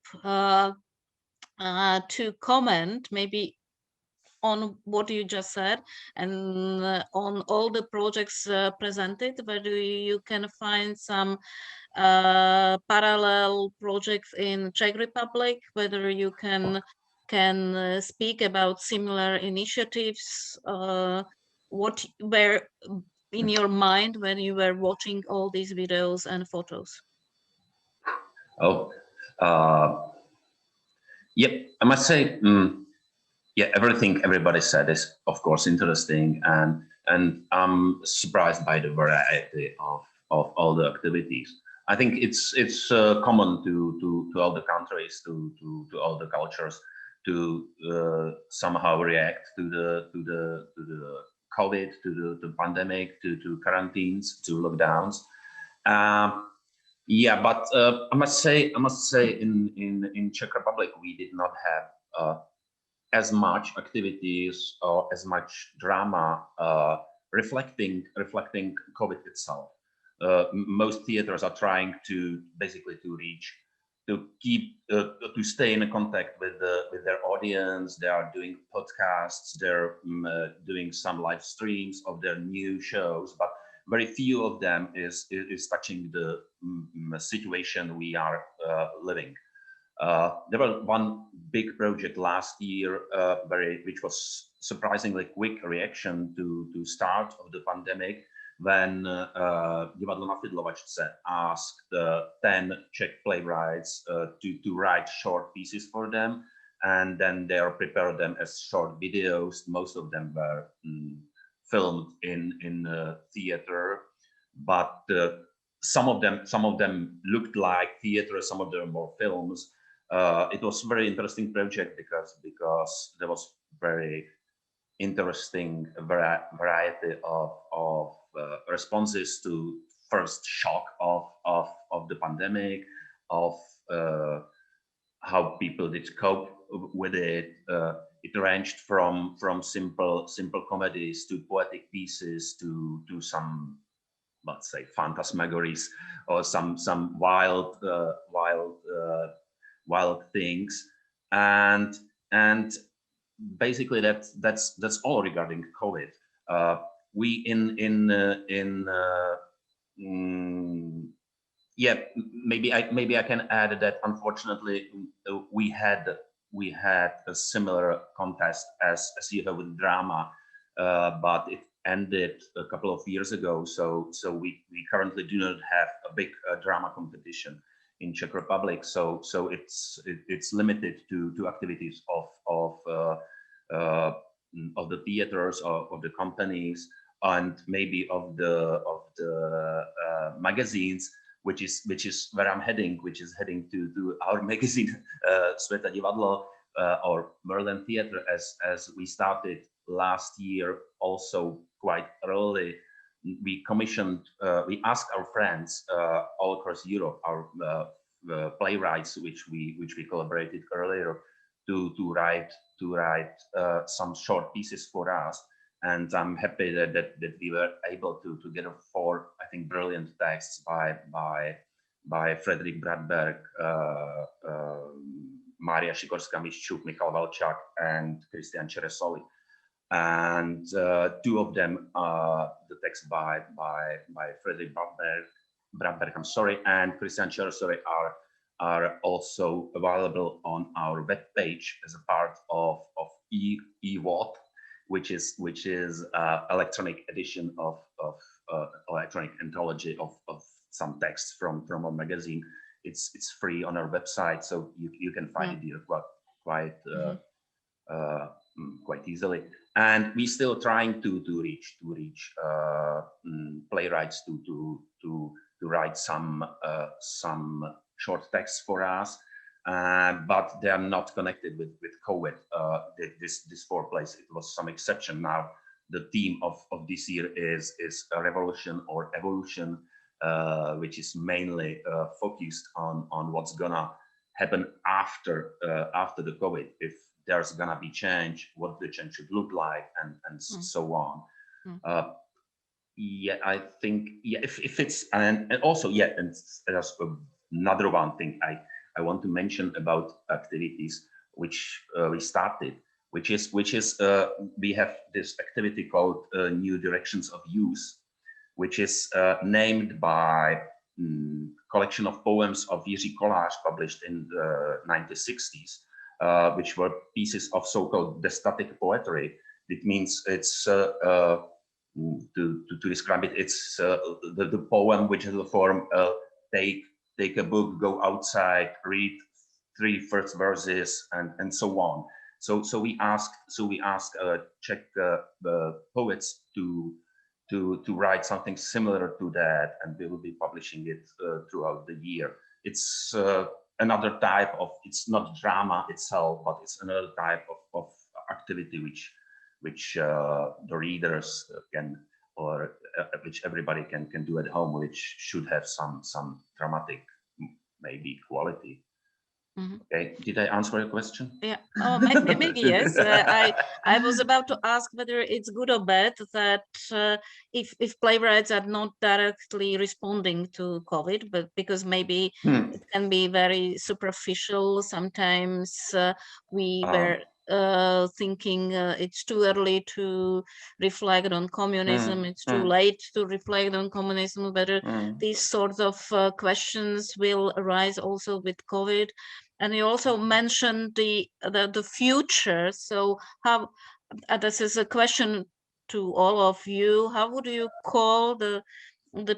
to comment maybe on what you just said and on all the projects presented, whether you can find some parallel projects in Czech Republic, whether you can speak about similar initiatives, what were in your mind when you were watching all these videos and photos? Yep, I must say, yeah, everything everybody said is, of course, interesting, and I'm surprised by the variety of all the activities. I think it's common to all the countries, to all the cultures, to somehow react to the COVID, to the pandemic, to quarantines, to lockdowns. Yeah, but I must say, in Czech Republic we did not have as much activities or as much drama reflecting COVID itself. Most theaters are trying to basically to stay in contact with their audience. They are doing podcasts. They're doing some live streams of their new shows, but very few of them is touching the situation we are living. There was one big project last year, which was surprisingly quick reaction to start of the pandemic, when Divadlo na Fidlovačce asked 10 Czech playwrights to write short pieces for them, and then they prepared them as short videos. Most of them were filmed in theater, but some of them looked like theater, some of them were films. It was a very interesting project because there was very interesting variety of responses to first shock of the pandemic, of how people did cope with it. It ranged from simple comedies to poetic pieces to some, let's say, phantasmagories or some wild things, and basically that's all regarding COVID. Yeah, maybe I can add that unfortunately we had a similar contest as you have with Dráma, but it ended a couple of years ago. So we currently do not have a big drama competition in Czech Republic. So it's limited to activities of the theaters, of the companies, and maybe of the magazines, which is where I'm heading, which is heading to our magazine, Sveta Divadlo, or Merlin Theatre, as we started last year, also quite early. We asked our friends all across Europe, our playwrights, which we collaborated earlier, to write some short pieces for us. And I'm happy that we were able to get 4, I think, brilliant texts by Frederick Bradberg, Maria Sikorska-Miščuk, Mihálová, and Christian Ceresoli. And 2 of them, the text by Frederick Bradberg, I'm sorry, and Christian Ceresoli are also available on our webpage as a part of eWAT, which is electronic edition of electronic anthology of some texts from our magazine. It's free on our website, so you can find it here quite easily. And we're still trying to reach playwrights to write some short texts for us, but they are not connected with COVID. This 4 place, it was some exception. Now the theme of this year is a revolution or evolution, which is mainly focused on what's gonna happen after the COVID. If there's gonna be change, what the change should look like, and so on. Yeah, I think, yeah, if it's, and also, yeah, and there's another one thing I want to mention about activities which we started, which is we have this activity called New Directions of Use, which is named by collection of poems of Jiří Kolář, published in the 1960s, which were pieces of so-called destatic poetry. It means it's to describe it, it's the poem which is the form take a book, go outside, read 3 first verses, and so on. So we asked Czech poets to write something similar to that, and we will be publishing it throughout the year. It's another type of, it's not drama itself, but it's another type of activity which the readers can, or which everybody can do at home, which should have some dramatic maybe quality. Okay, did I answer your question? Yeah, oh, maybe yes. I was about to ask whether it's good or bad that if playwrights are not directly responding to COVID, but because maybe it can be very superficial. Sometimes we were thinking it's too early to reflect on communism, it's too late to reflect on communism, whether these sorts of questions will arise also with COVID. And you also mentioned the future. So how, this is a question to all of you, how would you call the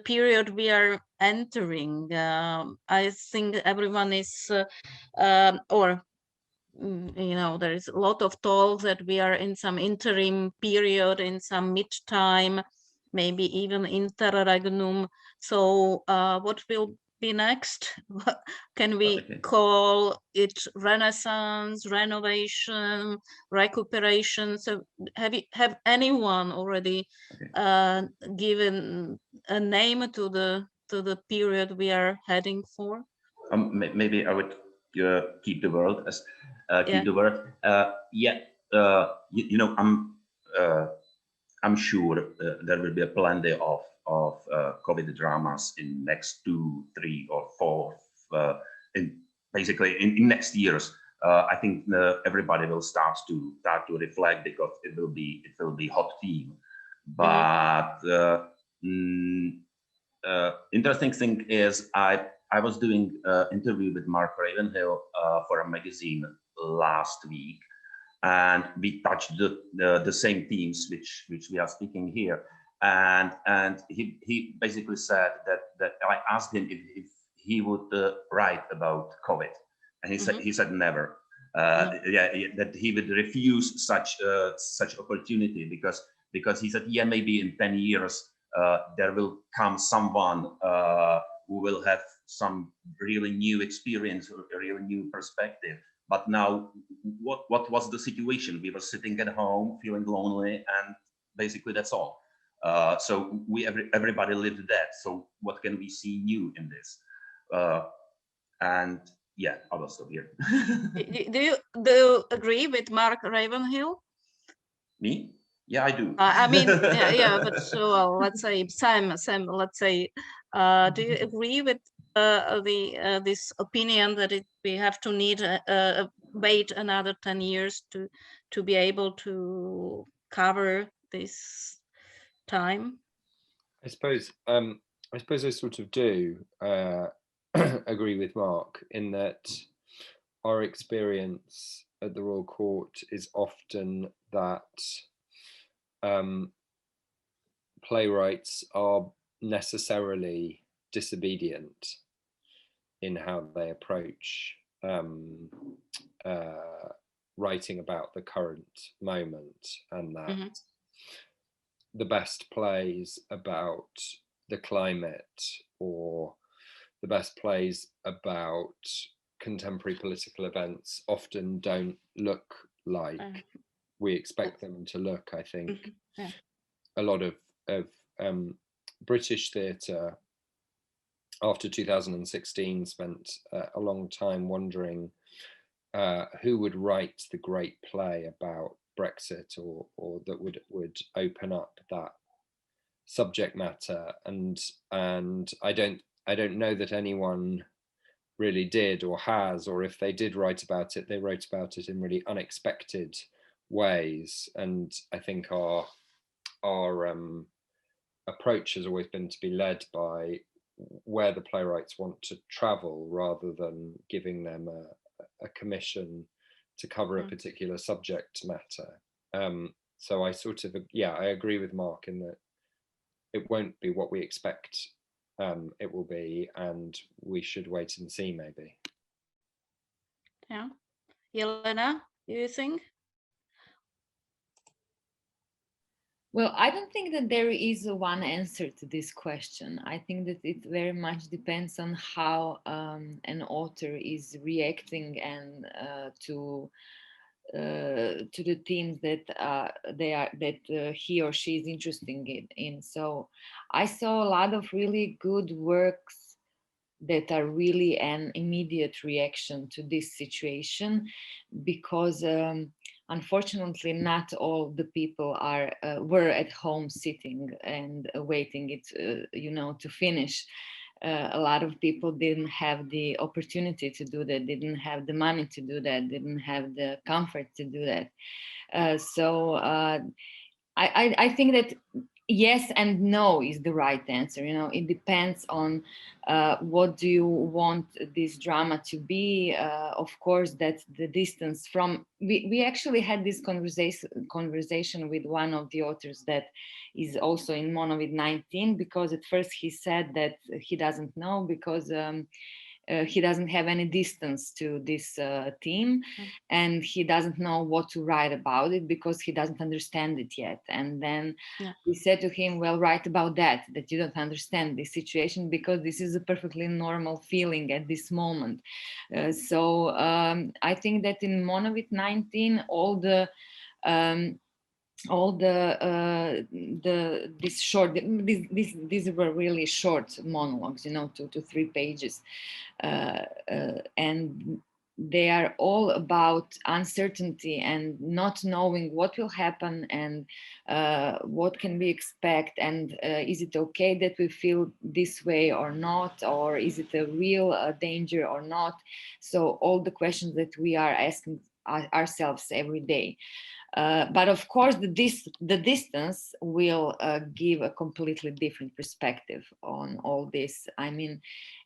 period we are entering? I think everyone is, or you know, there is a lot of talk that we are in some interim period, in some mid-time, maybe even interregnum. So what will be next? Can we call it renaissance, renovation, recuperation? So have anyone already given a name to the period we are heading for? Maybe I would keep the word as keep the word. You know, I'm sure there will be plenty of COVID dramas in next 2, 3, or 4, basically in next years. I think everybody will start to reflect, because it will be hot theme. But interesting thing is, I was doing interview with Mark Ravenhill for a magazine last week, and we touched the same themes which we are speaking here. And he basically said that I asked him if he would write about COVID, and he said never. That he would refuse such opportunity, because he said, yeah, maybe in 10 years there will come someone who will have some really new experience, or a really new perspective. But now, what was the situation? We were sitting at home, feeling lonely, and basically that's all. So everybody lived that. So what can we see new in this? And yeah, I will stop here. Do you agree with Mark Ravenhill? Me? Yeah, I do. I mean, yeah, but so let's say Sam, let's say, do you agree with this opinion that we have to need wait another 10 years to be able to cover this time? I suppose I sort of do agree with Mark, in that our experience at the Royal Court is often that playwrights are necessarily disobedient in how they approach writing about the current moment, and that the best plays about the climate, or the best plays about contemporary political events, often don't look like we expect them to look. I think a lot of British theatre after 2016 spent a long time wondering who would write the great play about Brexit, or that would open up that subject matter, and I don't know that anyone really did or has, or if they did write about it, they wrote about it in really unexpected ways. And I think our approach has always been to be led by where the playwrights want to travel, rather than giving them a commission to cover a particular subject matter. So I sort of, I agree with Mark in that it won't be what we expect it will be, and we should wait and see, maybe. Yeah. Jelena, do you think? Well, I don't think that there is a one answer to this question. I think that it very much depends on how an author is reacting and to the themes that he or she is interested in. So I saw a lot of really good works that are really an immediate reaction to this situation, because unfortunately not all the people were at home sitting and waiting it to finish. a lot of people didn't have the opportunity to do that, didn't have the money to do that, didn't have the comfort to do that. I think that yes and no is the right answer. You know, it depends on what do you want this drama to be. Of course, that's the distance from. We actually had this conversation with one of the authors that is also in Monovid 19, because at first he said that he doesn't know because he doesn't have any distance to this theme, and he doesn't know what to write about it because he doesn't understand it yet. And then we said to him, well, write about that you don't understand this situation, because this is a perfectly normal feeling at this moment. I think that in Monovid 19, these were really short monologues, you know, 2 to 3 pages, and they are all about uncertainty and not knowing what will happen and what can we expect, and is it okay that we feel this way or not, or is it a real danger or not. So all the questions that we are asking ourselves every day. But of course, the distance will give a completely different perspective on all this. I mean,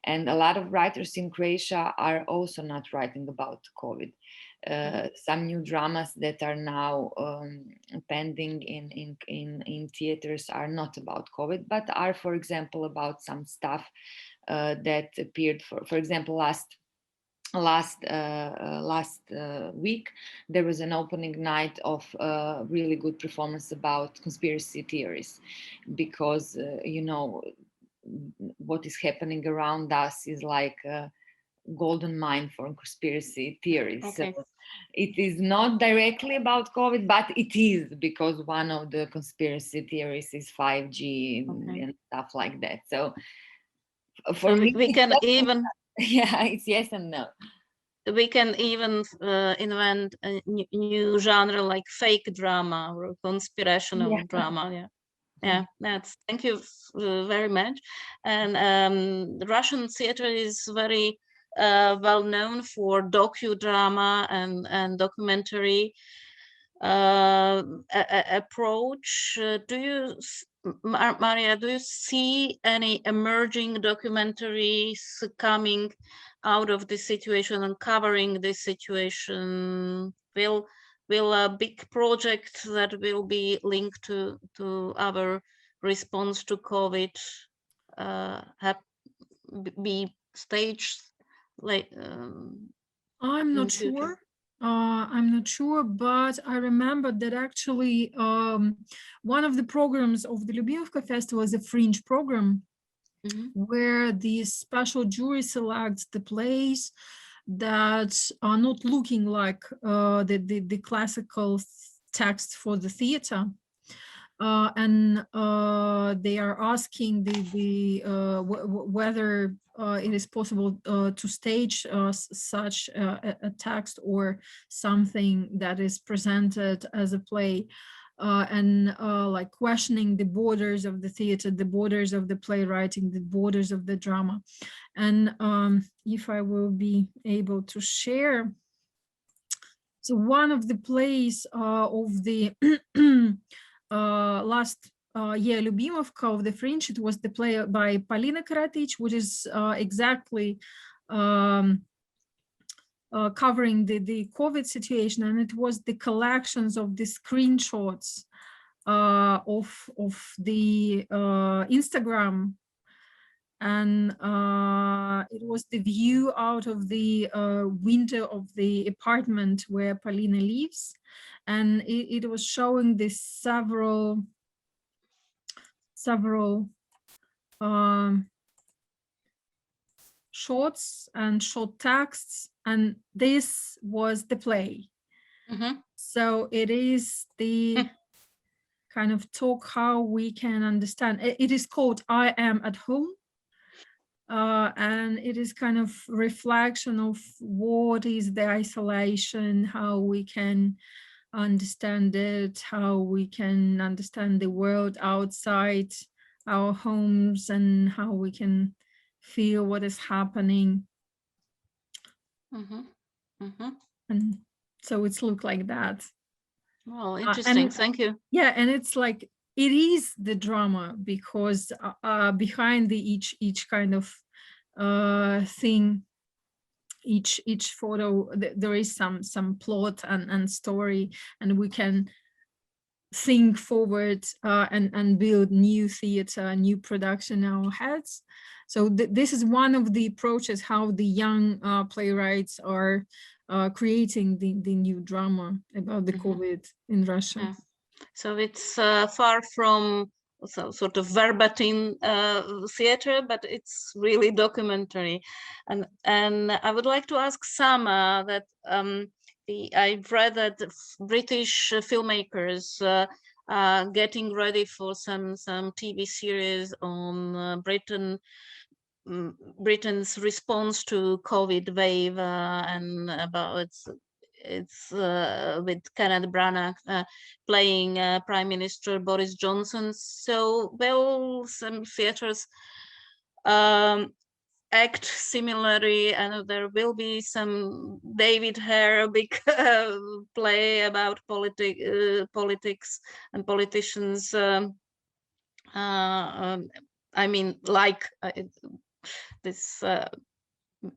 and a lot of writers in Croatia are also not writing about COVID. Some new dramas that are now pending in theaters are not about COVID, but are, for example, about some stuff that appeared, for example, last week there was an opening night of a really good performance about conspiracy theories, because you know, what is happening around us is like a golden mine for conspiracy theories. Okay. So it is not directly about COVID, but it is, because one of the conspiracy theories is 5G and stuff like that. So for me, we can even yeah, it's yes and no. We can even invent a new genre like fake drama or conspirational drama. That's, thank you very much. And the Russian theater is very well known for docudrama and documentary approach. Maria, do you see any emerging documentaries coming out of this situation and covering this situation? Will a big project that will be linked to our response to COVID be staged? I'm not sure. But I remember that actually one of the programs of the Lubimovka Festival is a fringe program, where the special jury selects the plays that are not looking like the classical text for the theater. And they are asking whether it is possible to stage such a text or something that is presented as a play, and like questioning the borders of the theater, the borders of the playwriting, the borders of the drama. And if I will be able to share, so one of the plays of the last year Lubimovka of the Fringe, it was the play by Elena Kovacic, which is exactly covering the COVID situation, and it was the collections of the screenshots of the Instagram, and it was the view out of the window of the apartment where Polina lives, and it was showing this several shots and short texts, and this was the play. So it is the kind of talk how we can understand. It is called I Am at Home, and it is kind of reflection of what is the isolation, how we can understand it, how we can understand the world outside our homes, and how we can feel what is happening. And so it's looked like that. Well, interesting. Thank you. Yeah, and it's like it is the drama, because behind the each kind of thing, each photo, there is some plot and story, and we can think forward and build new theater, new production in our heads. So this is one of the approaches how the young playwrights are creating the new drama about the COVID in Russia. Yeah. So it's far from sort of verbatim theater, but it's really documentary. And I would like to ask Sama that I've read that British filmmakers getting ready for some TV series on Britain's response to COVID wave and about it's with Kenneth Branagh playing Prime Minister Boris Johnson. So will some theaters act similarly, and there will be some David Hare big play about politics and politicians. I mean, like this.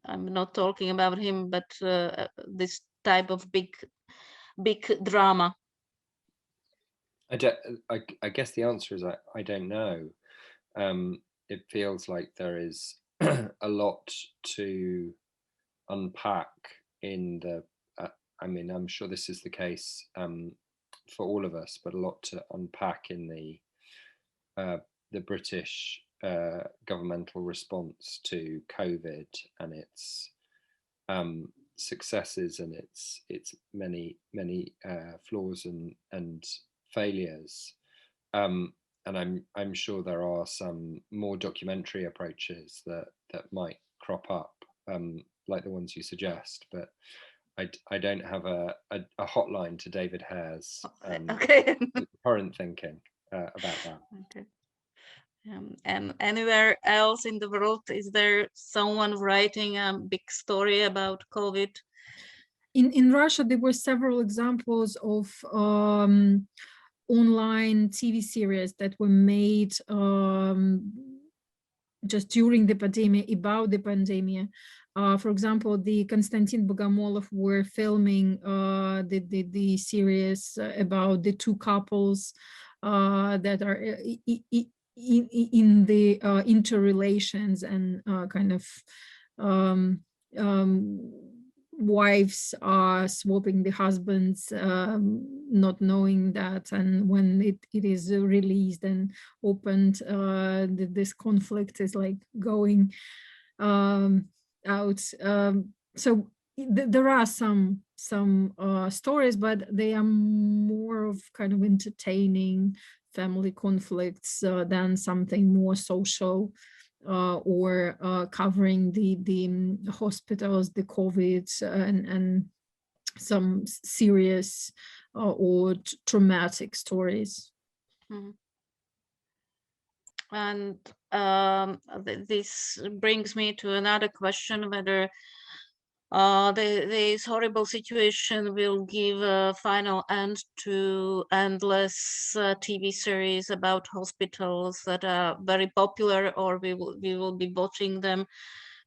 I'm not talking about him, but this type of big drama. I guess the answer is I don't know. It feels like there is a lot to unpack in the. I mean, I'm sure this is the case for all of us, but a lot to unpack in the British governmental response to COVID and its successes and its many flaws and failures. And I'm sure there are some more documentary approaches that might crop up, like the ones you suggest, but I don't have a hotline to David Hare's current thinking about that. Okay. And anywhere else in the world, is there someone writing a big story about COVID? In Russia, there were several examples of online TV series that were made just during the pandemic, about the pandemic. For example, the Konstantin Bogomolov were filming the series about the two couples that are in the interrelations and kind of wives are swapping the husbands, not knowing that, and when it is released and opened, this conflict is like going out. So there are some stories, but they are more of kind of entertaining family conflicts than something more social or covering the hospitals, the COVID, and some serious or traumatic stories. Mm-hmm. And this brings me to another question, whether this horrible situation will give a final end to endless TV series about hospitals that are very popular, or we will be watching them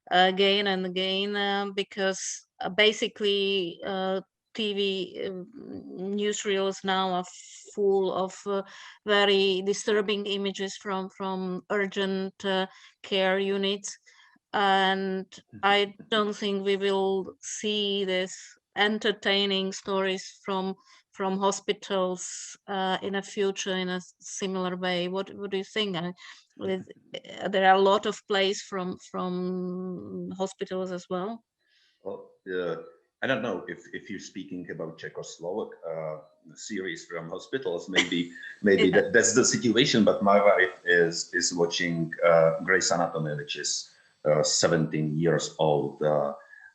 again and again, because basically TV newsreels now are full of very disturbing images from urgent care units. And I don't think we will see this entertaining stories from hospitals in a future in a similar way. What do you think? There are a lot of plays from hospitals as well. Well, I don't know if you're speaking about Czechoslovak series from hospitals. Maybe yeah. That's the situation. But my wife is watching Grey's Anatomy, which is 17 years old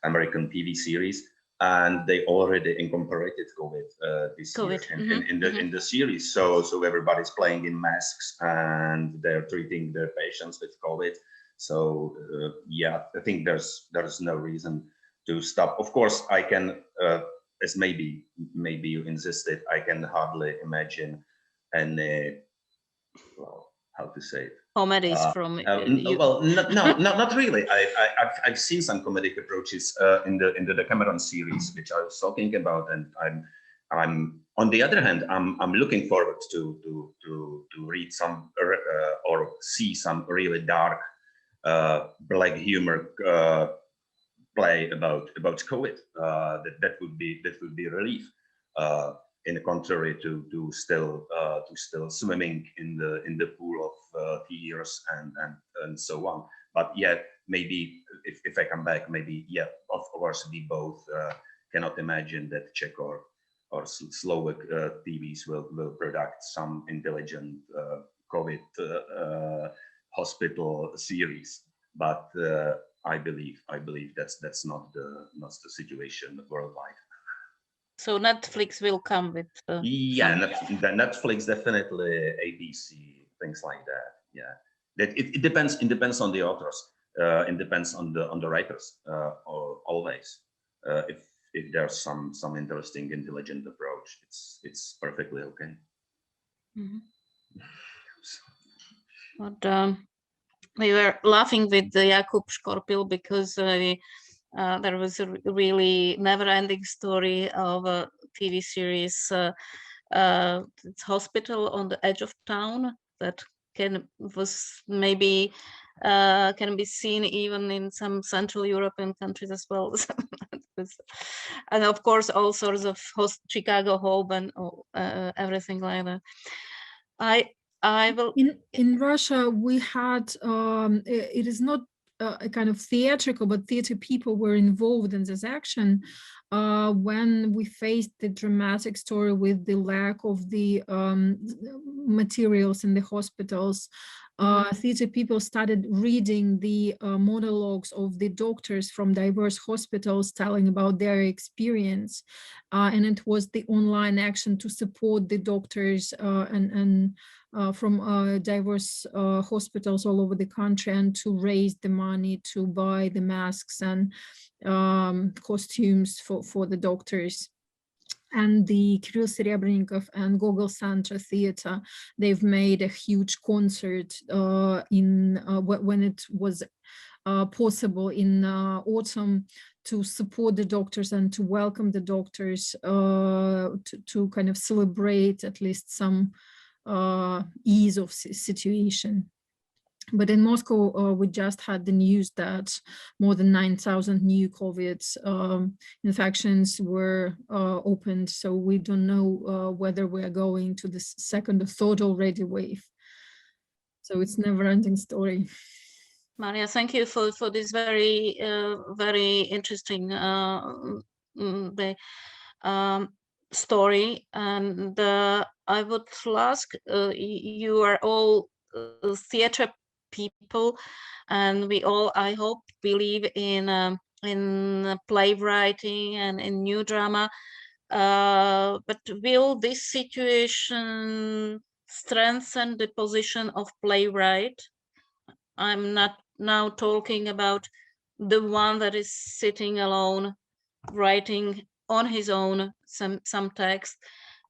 American TV series, and they already incorporated COVID this year in the series. So everybody's playing in masks and they're treating their patients with COVID. So yeah, I think there's no reason to stop. Of course, I can, as maybe you insisted, I can hardly imagine any, well, how to say it? Comedies from well, not really. I've seen some comedic approaches in the Decameron series, which I was talking about, and I'm on the other hand, I'm looking forward to read some or see some really dark black humor play about COVID. That would be a relief. In the contrary to still swimming in the pool of tears and so on. But yet maybe if I come back, maybe yeah, of course we both cannot imagine that Czech or Slovak TVs will product some intelligent COVID hospital series. But I believe that's not the situation worldwide. So Netflix will come with yeah, Netflix definitely, ABC, things like that. Yeah, that it depends. It depends on the authors. It depends on the writers. Always, if there's some interesting, intelligent approach, it's perfectly okay. Mm-hmm. But we were laughing with Jakub Škorpil because there was a really never-ending story of a TV series, it's Hospital on the Edge of Town, that can be seen even in some Central European countries as well. And of course, all sorts of Chicago Hope and everything like that. I will. In Russia, we had it is not a kind of theatrical, but theater people were involved in this action when we faced the dramatic story with the lack of the materials in the hospitals. Theater people started reading the monologues of the doctors from diverse hospitals telling about their experience, and it was the online action to support the doctors and from diverse hospitals all over the country, and to raise the money to buy the masks and costumes for the doctors. And the Kirill Serebrennikov and Gogol Center Theater, they've made a huge concert when it was possible in autumn, to support the doctors and to welcome the doctors, to kind of celebrate at least some ease of situation. But in Moscow, we just had the news that more than 9,000 new COVID infections were opened. So we don't know whether we are going to the second or third already wave. So it's never-ending story. Maria, thank you for this very interesting story. And I would ask, you are all theater people, and we all, I hope, believe in playwriting and in new drama. But will this situation strengthen the position of playwright? I'm not now talking about the one that is sitting alone, writing on his own some text,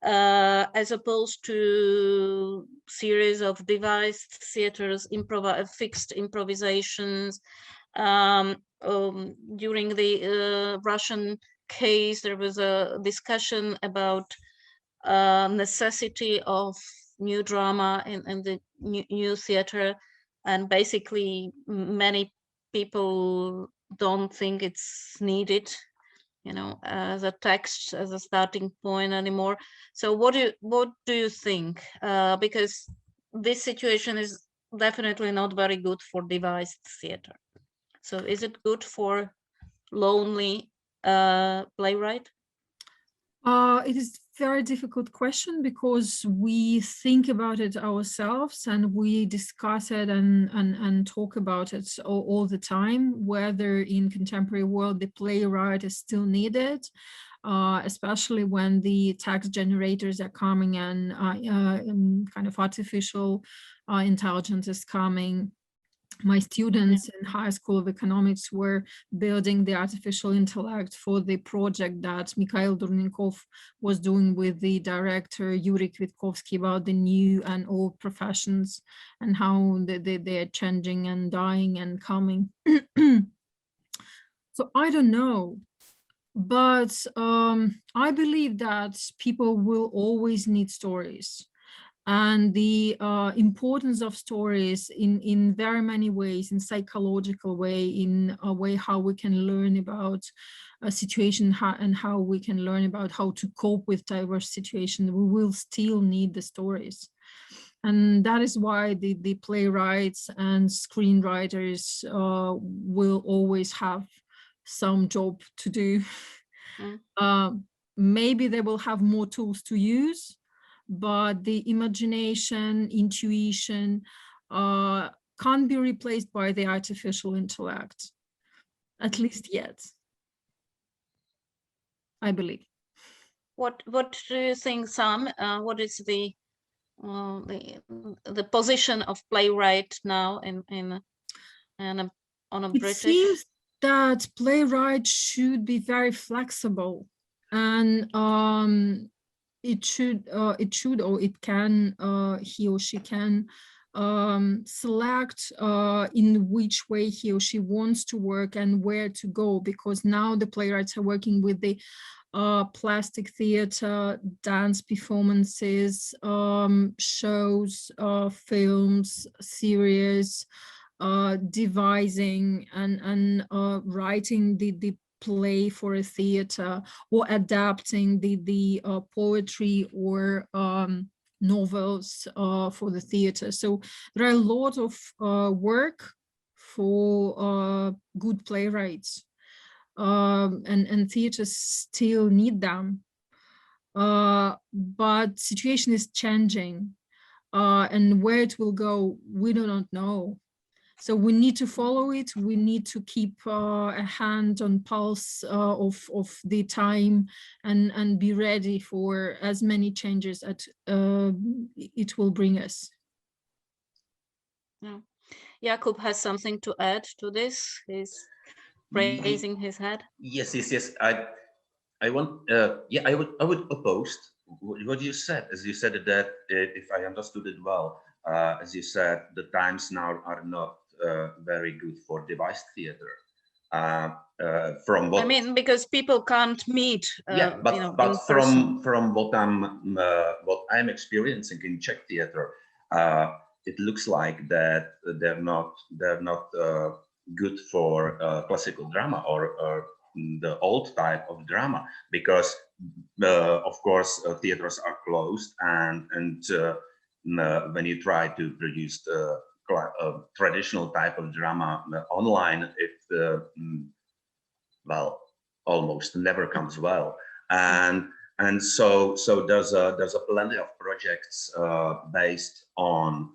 as opposed to series of devised theaters, fixed improvisations. During the Russian case, there was a discussion about necessity of new drama in the new theater, and basically many people don't think it's needed, as a text, as a starting point anymore. So what do you think? Because this situation is definitely not very good for devised theater. So is it good for lonely playwright? It is a very difficult question, because we think about it ourselves and we discuss it and talk about it all the time, whether in contemporary world the playwright is still needed, especially when the text generators are coming and kind of artificial intelligence is coming. my students in high school of economics were building the artificial intellect for the project that Mikhail Durnikov was doing with the director Yuri Kvitkovsky about the new and old professions and how they're changing and dying and coming. So I don't know, but I believe that people will always need stories. And the importance of stories in very many ways, in psychological way, in a way how we can learn about a situation and how we can learn about how to cope with diverse situations, we will still need the stories. And that is why the playwrights and screenwriters will always have some job to do. Maybe they will have more tools to use, but the imagination, intuition can't be replaced by the artificial intellect, at least yet, I believe. What do you think, Sam? What is the position of playwright now on a British? It seems that playwright should be very flexible, and it should or it can he or she can select in which way he or she wants to work and where to go, because now the playwrights are working with the plastic theater, dance performances, shows, films, series, devising and writing the play for a theater, or adapting the poetry or novels for the theater. So there are a lot of work for good playwrights, and theaters still need them. But situation is changing, and where it will go, we do not know. So we need to follow it. We need to keep a hand on pulse of the time and be ready for as many changes that it will bring us. Yeah. Jakub has something to add to this. He's raising his head. Yes. I want. Yeah, I would oppose what you said. As you said that, if I understood it well, as you said, the times now are not very good for devised theater. From what I mean, because people can't meet. Yeah, but, you know, but from what I'm experiencing in Czech theater, it looks like that they're not good for classical drama or the old type of drama, because of course theaters are closed, and when you try to produce traditional type of drama online, it well, almost never comes well, and so there's a plenty of projects based on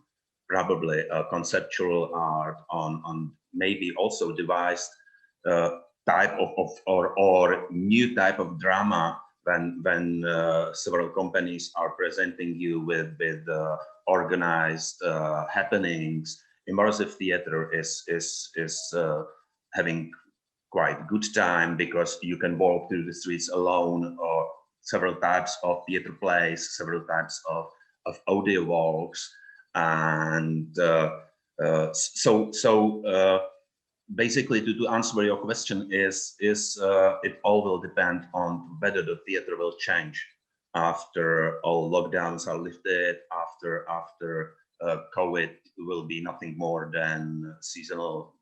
probably conceptual art, on maybe also devised type of or new type of drama, when several companies are presenting you with organized happenings. Immersive theater is having quite good time, because you can walk through the streets alone, or several types of theater plays, several types of audio walks, and basically to answer your question is it all will depend on whether the theater will change after all lockdowns are lifted, after COVID will be nothing more than seasonal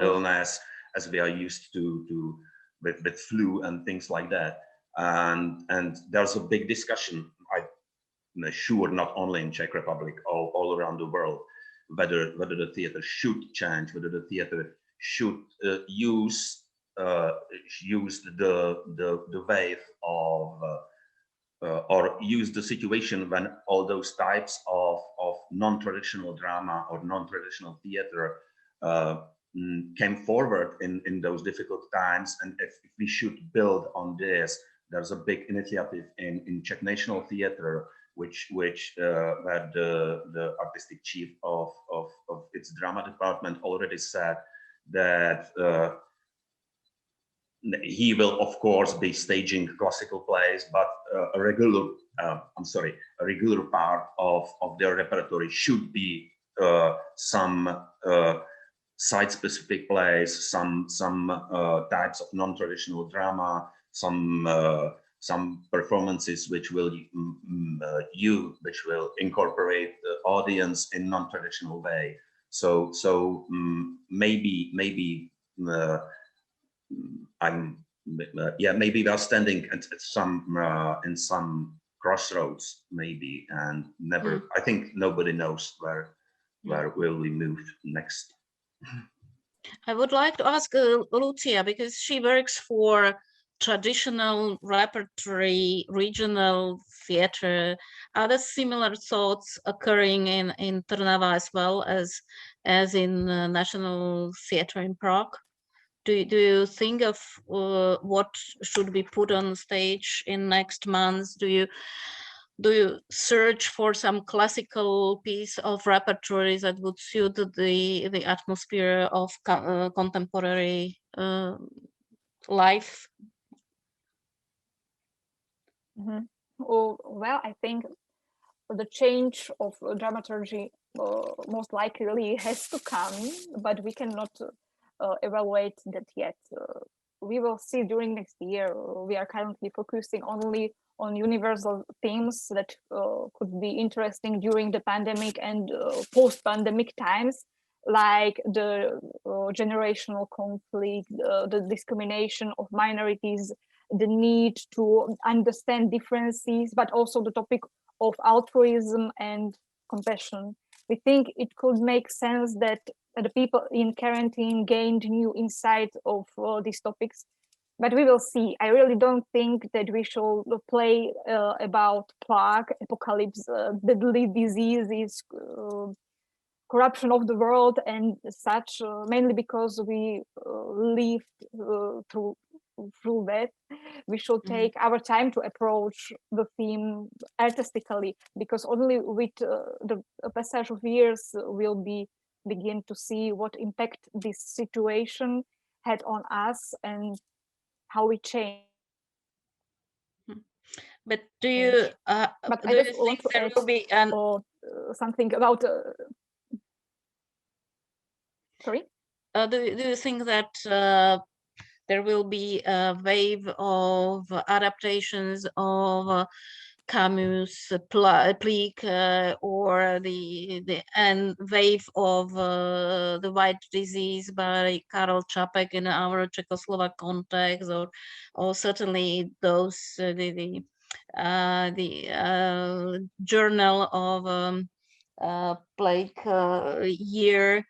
illness, as we are used to with flu and things like that. And there's a big discussion, I'm sure, not only in Czech Republic, all around the world, whether the theater should change, whether the theater should use the wave of or use the situation when all those types of non-traditional drama or non-traditional theater came forward in those difficult times. And if we should build on this, there's a big initiative in Czech National Theatre, which where the artistic chief of its drama department already said that he will, of course, be staging classical plays, but a regular part of their repertoire should be some site-specific plays, some types of non-traditional drama, some performances which will incorporate the audience in non-traditional way. So maybe maybe we are standing at some in some crossroads maybe, and never. I think nobody knows where will we move next. I would like to ask Lucia, because she works for traditional repertory, regional theater. Are there similar thoughts occurring in Trnava as well as in National Theatre in Prague? Do you think of what should be put on stage in next months? Do you search for some classical piece of repertoire that would suit the atmosphere of contemporary life? Mm-hmm. Well, I think the change of dramaturgy most likely has to come, but we cannot evaluate that yet. We will see during next year. We are currently focusing only on universal themes that could be interesting during the pandemic and post-pandemic times, like the generational conflict, the discrimination of minorities, the need to understand differences, but also the topic of altruism and compassion. We think it could make sense that the people in quarantine gained new insight of these topics, but we will see. I really don't think that we should play about plague, apocalypse, deadly diseases, corruption of the world and such, mainly because we lived through that. We should take our time to approach the theme artistically, because only with the passage of years we'll begin to see what impact this situation had on us and how we change. But do you? But do I you just want think to there add will be something about. Sorry. Do you think that there will be a wave of adaptations of Camus' Plique, or the end wave of the White Disease by Karel Čapek in our Czechoslovak context, or certainly those the journal of Plague year,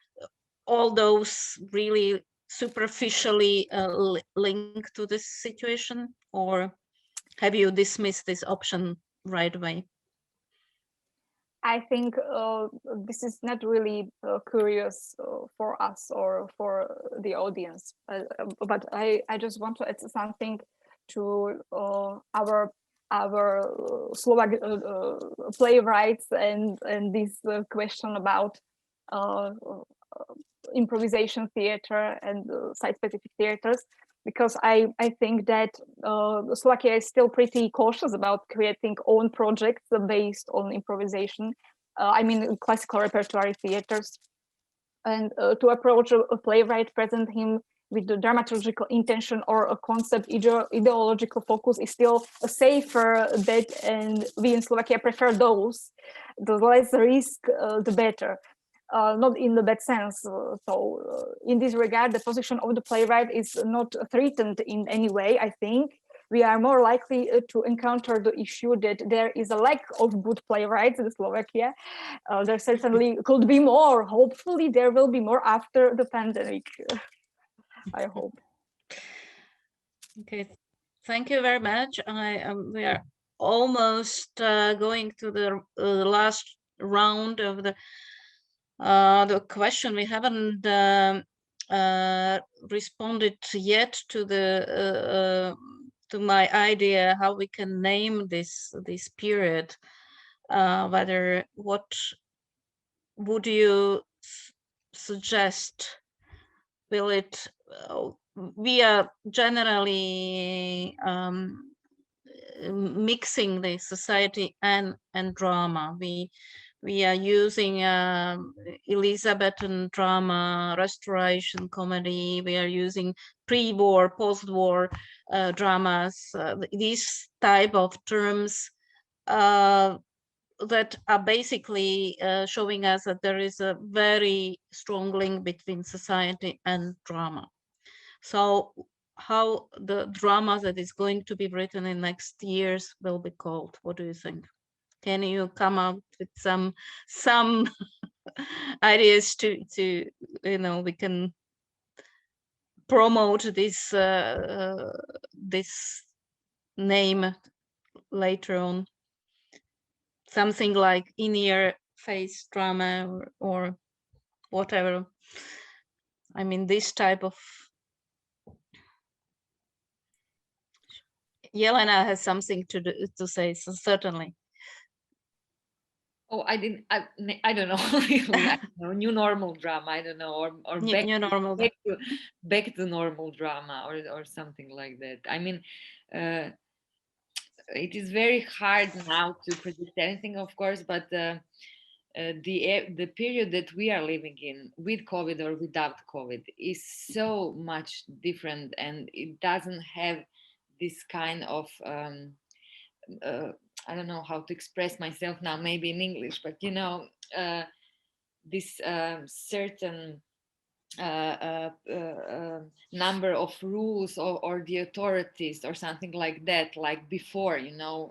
all those really superficially linked to this situation, or have you dismissed this option right away? I think this is not really curious for us or for the audience, but I just want to add something to our Slovak playwrights and this question about improvisation theater and site-specific theaters, because I think that Slovakia is still pretty cautious about creating own projects based on improvisation. I mean, classical repertory theaters. And to approach a playwright, present him with the dramaturgical intention or a concept ideological focus is still a safer bet, and we in Slovakia prefer those. The less risk, the better. Not in the bad sense. In this regard, the position of the playwright is not threatened in any way. I think we are more likely to encounter the issue that there is a lack of good playwrights in Slovakia. There certainly could be more. Hopefully, there will be more after the pandemic. I hope. Okay, thank you very much. We are almost going to the last round of the question. We haven't responded yet to the to my idea how we can name this period. Whether what would you suggest? Will it? We are generally mixing the society and drama. We are using Elizabethan drama, restoration comedy. We are using pre-war, post-war dramas. These type of terms that are basically showing us that there is a very strong link between society and drama. So how the drama that is going to be written in next years will be called? What do you think? Can you come up with some ideas to we can promote this this name later on? Something like in-your face drama or whatever. I mean, this type of. Jelena has something to say, so certainly. Oh, I don't know. Really, I don't know. New normal drama. I don't know, or back to normal drama, or something like that. I mean, it is very hard now to predict anything, of course, but the period that we are living in, with COVID or without COVID, is so much different, and it doesn't have this kind of I don't know how to express myself now, maybe in English, but this certain number of rules or the authorities or something like that, like before.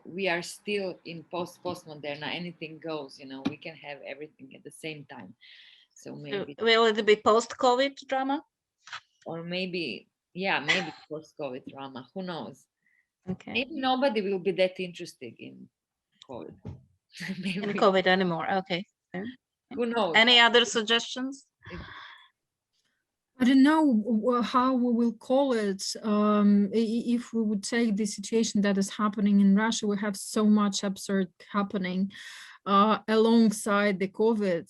We are still in postmodern. Anything goes. We can have everything at the same time. So maybe will it be post-COVID drama, or maybe post-COVID drama? Who knows? Okay. Maybe nobody will be that interested in COVID. Maybe. In COVID anymore. Okay. Who knows? Any other suggestions? I don't know how we will call it. If we would take the situation that is happening in Russia, we have so much absurd happening alongside the COVID,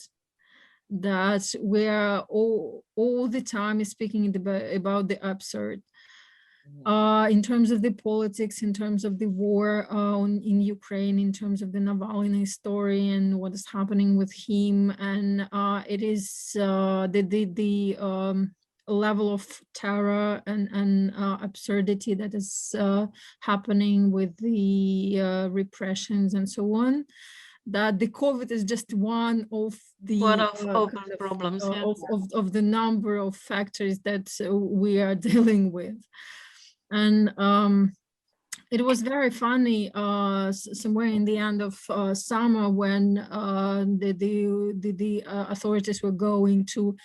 that we are all the time speaking about the absurd. In terms of the politics, in terms of the war in Ukraine, in terms of the Navalny story and what is happening with him, and it is the level of terror and absurdity that is happening with the repressions and so on, that the COVID is just one of the problems, of the number of factors that we are dealing with. And it was very funny somewhere in the end of summer when the authorities were going to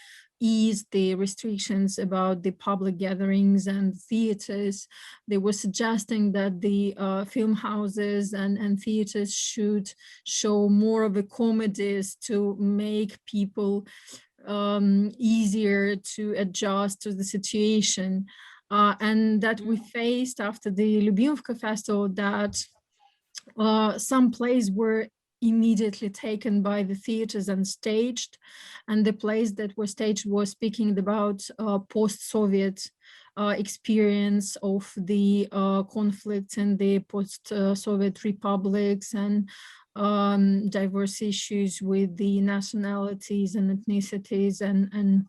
ease the restrictions about the public gatherings and theaters. They were suggesting that the film houses and theaters should show more of the comedies to make people easier to adjust to the situation. And that we faced after the Lubimovka festival, that some plays were immediately taken by the theaters and staged, and the plays that were staged were speaking about post-Soviet experience of the conflicts in the post-Soviet republics, and diverse issues with the nationalities and ethnicities and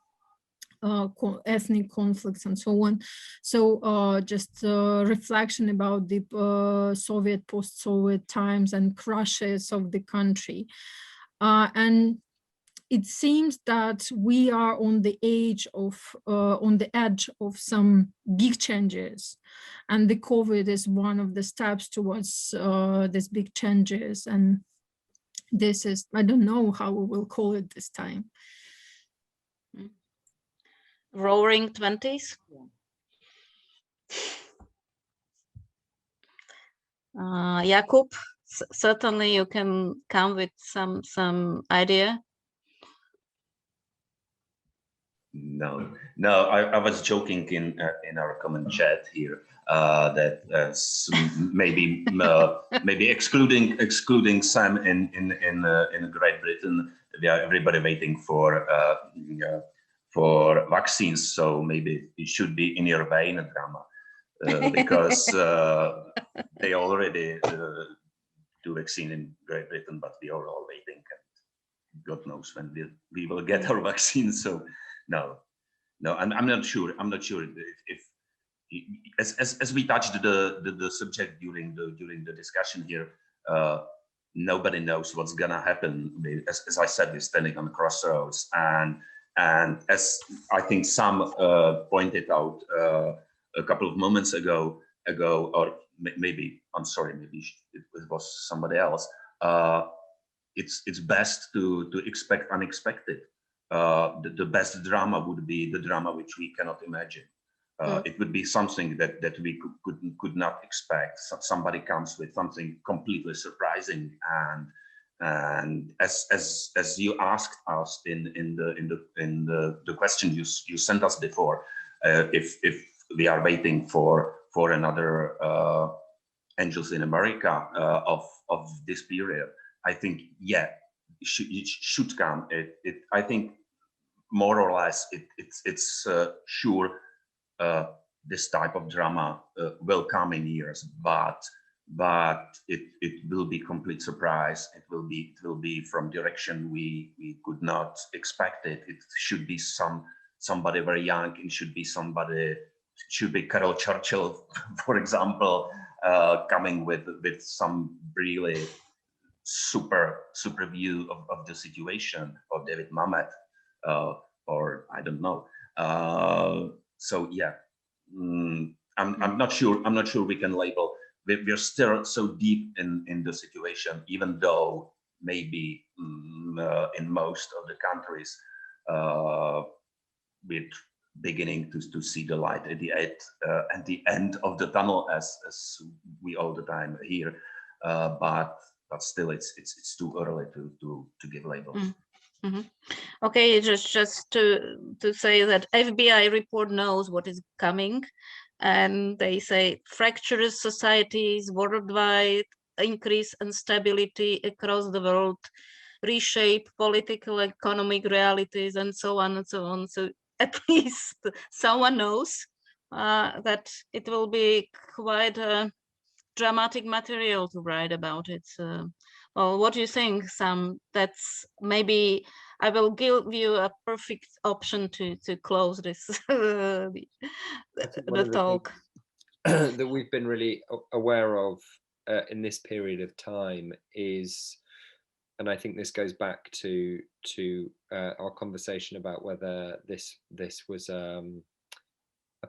ethnic conflicts and so on. So just reflection about the post-Soviet times and crushes of the country. And it seems that we are on the edge of some big changes, and the COVID is one of the steps towards these big changes. And this is, I don't know how we will call it this time. Roaring 20s. Jakub, certainly you can come with some idea. No, I was joking in our common chat here that maybe excluding some in Great Britain, we are everybody waiting for vaccines. So maybe it should be in your vein, Drama, because they already do vaccine in Great Britain, but we are all waiting, and God knows when we will get our vaccine. So no, I'm not sure. I'm not sure if as we touched the subject during the discussion here, nobody knows what's gonna happen. As I said, we're standing on the crossroads, and as I think some pointed out a couple of moments ago, or maybe I'm sorry, maybe it was somebody else. It's best to expect unexpected. The best drama would be the drama which we cannot imagine. It would be something that we could not expect. Somebody comes with something completely surprising, and as you asked us in the question you sent us before, if we are waiting for another Angels in America of this period, I think it should come. I think more or less it's sure. This type of drama will come in years, but it will be complete surprise. It will be from direction we could not expect it. It should be somebody very young. It should be Carol Churchill, for example, coming with some really super view of the situation, or David Mamet, or I don't know. So yeah, I'm not sure. I'm not sure we can label. We're still so deep in the situation, even though maybe in most of the countries we're beginning to see the light at the end of the tunnel, as we all the time hear. But still, it's too early to give labels. Okay, just to say that FBI report knows what is coming, and they say fractious societies worldwide, increase instability across the world, reshape political, economic realities, and so on and so on. So at least someone knows that it will be quite a dramatic material to write about it. Well, what do you think, Sam? That's maybe I will give you a perfect option to close this the talk. That we've been really aware of in this period of time is, and I think this goes back to our conversation about whether this was a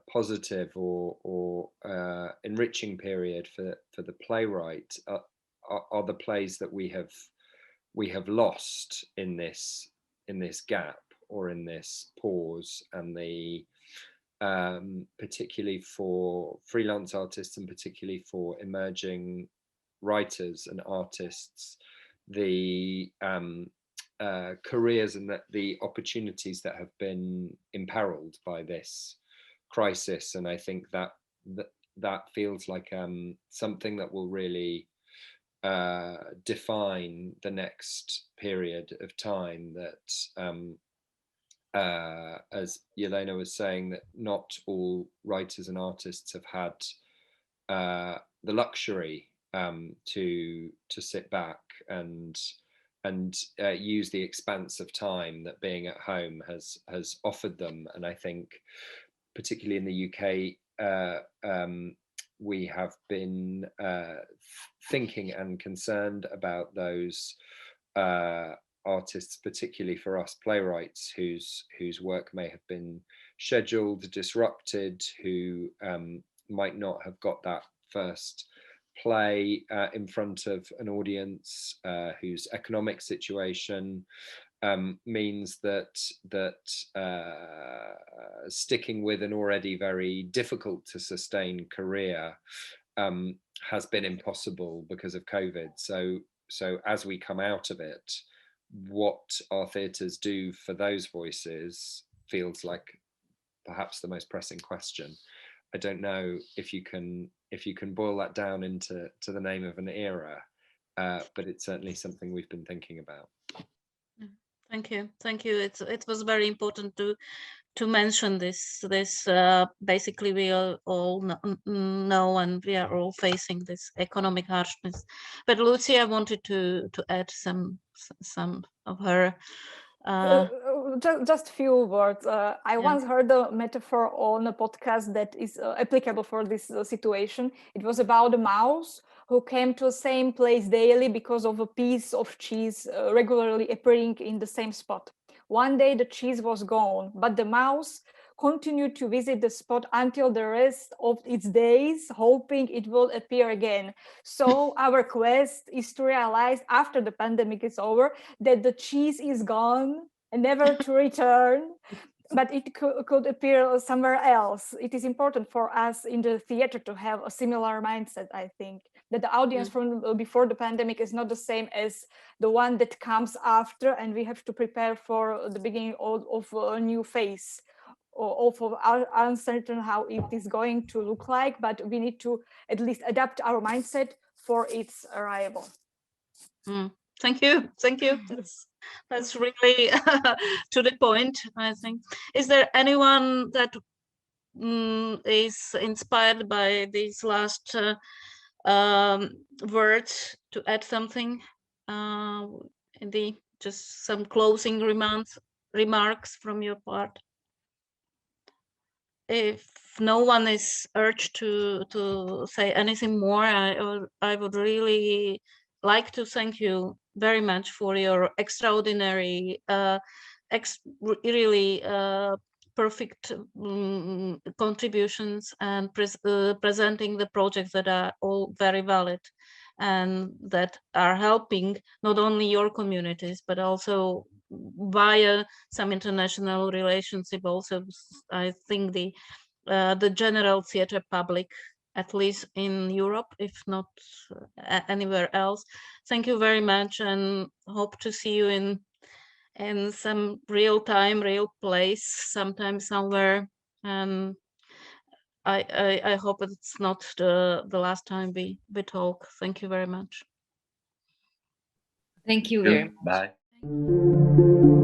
positive or enriching period for the playwright, are the plays that we have lost in this gap or in this pause, and the particularly for freelance artists and particularly for emerging writers and artists, the careers and the opportunities that have been imperiled by this crisis. And I think that feels like something that will really define the next period of time, that as Jelena was saying, that not all writers and artists have had the luxury to sit back and use the expanse of time that being at home has offered them. And I think particularly in the UK, we have been thinking and concerned about those artists, particularly for us playwrights, whose work may have been scheduled, disrupted, who might not have got that first play in front of an audience, whose economic situation means that sticking with an already very difficult to sustain career has been impossible because of COVID. So as we come out of it, what our theatres do for those voices feels like perhaps the most pressing question. I don't know if you can boil that down into the name of an era, but it's certainly something we've been thinking about. Thank you. It was very important to mention this. Basically, we all know, and we are all facing this economic harshness. But Lucia wanted to add some of her. Just few words. I once heard a metaphor on a podcast that is applicable for this situation. It was about a mouse who came to the same place daily because of a piece of cheese regularly appearing in the same spot. One day the cheese was gone, but the mouse continued to visit the spot until the rest of its days, hoping it will appear again. So our quest is to realize after the pandemic is over that the cheese is gone and never to return, but it could appear somewhere else. It is important for us in the theater to have a similar mindset, I think, that the audience from before the pandemic is not the same as the one that comes after, and we have to prepare for the beginning of a new phase. Also uncertain how it is going to look like, but we need to at least adapt our mindset for its arrival. Thank you. That's really to the point, I think. Is there anyone that is inspired by these last words to add something? Just some closing remarks from your part? If no one is urged to say anything more, I would really like to thank you very much for your extraordinary, really perfect contributions and presenting the projects that are all very valid and that are helping not only your communities, but also via some international relationship. Also, I think the general theater public, at least in Europe, if not anywhere else. Thank you very much, and hope to see you in some real time, real place, sometime, somewhere. And I hope it's not the last time we talk. Thank you very much. Thank you very much. Bye.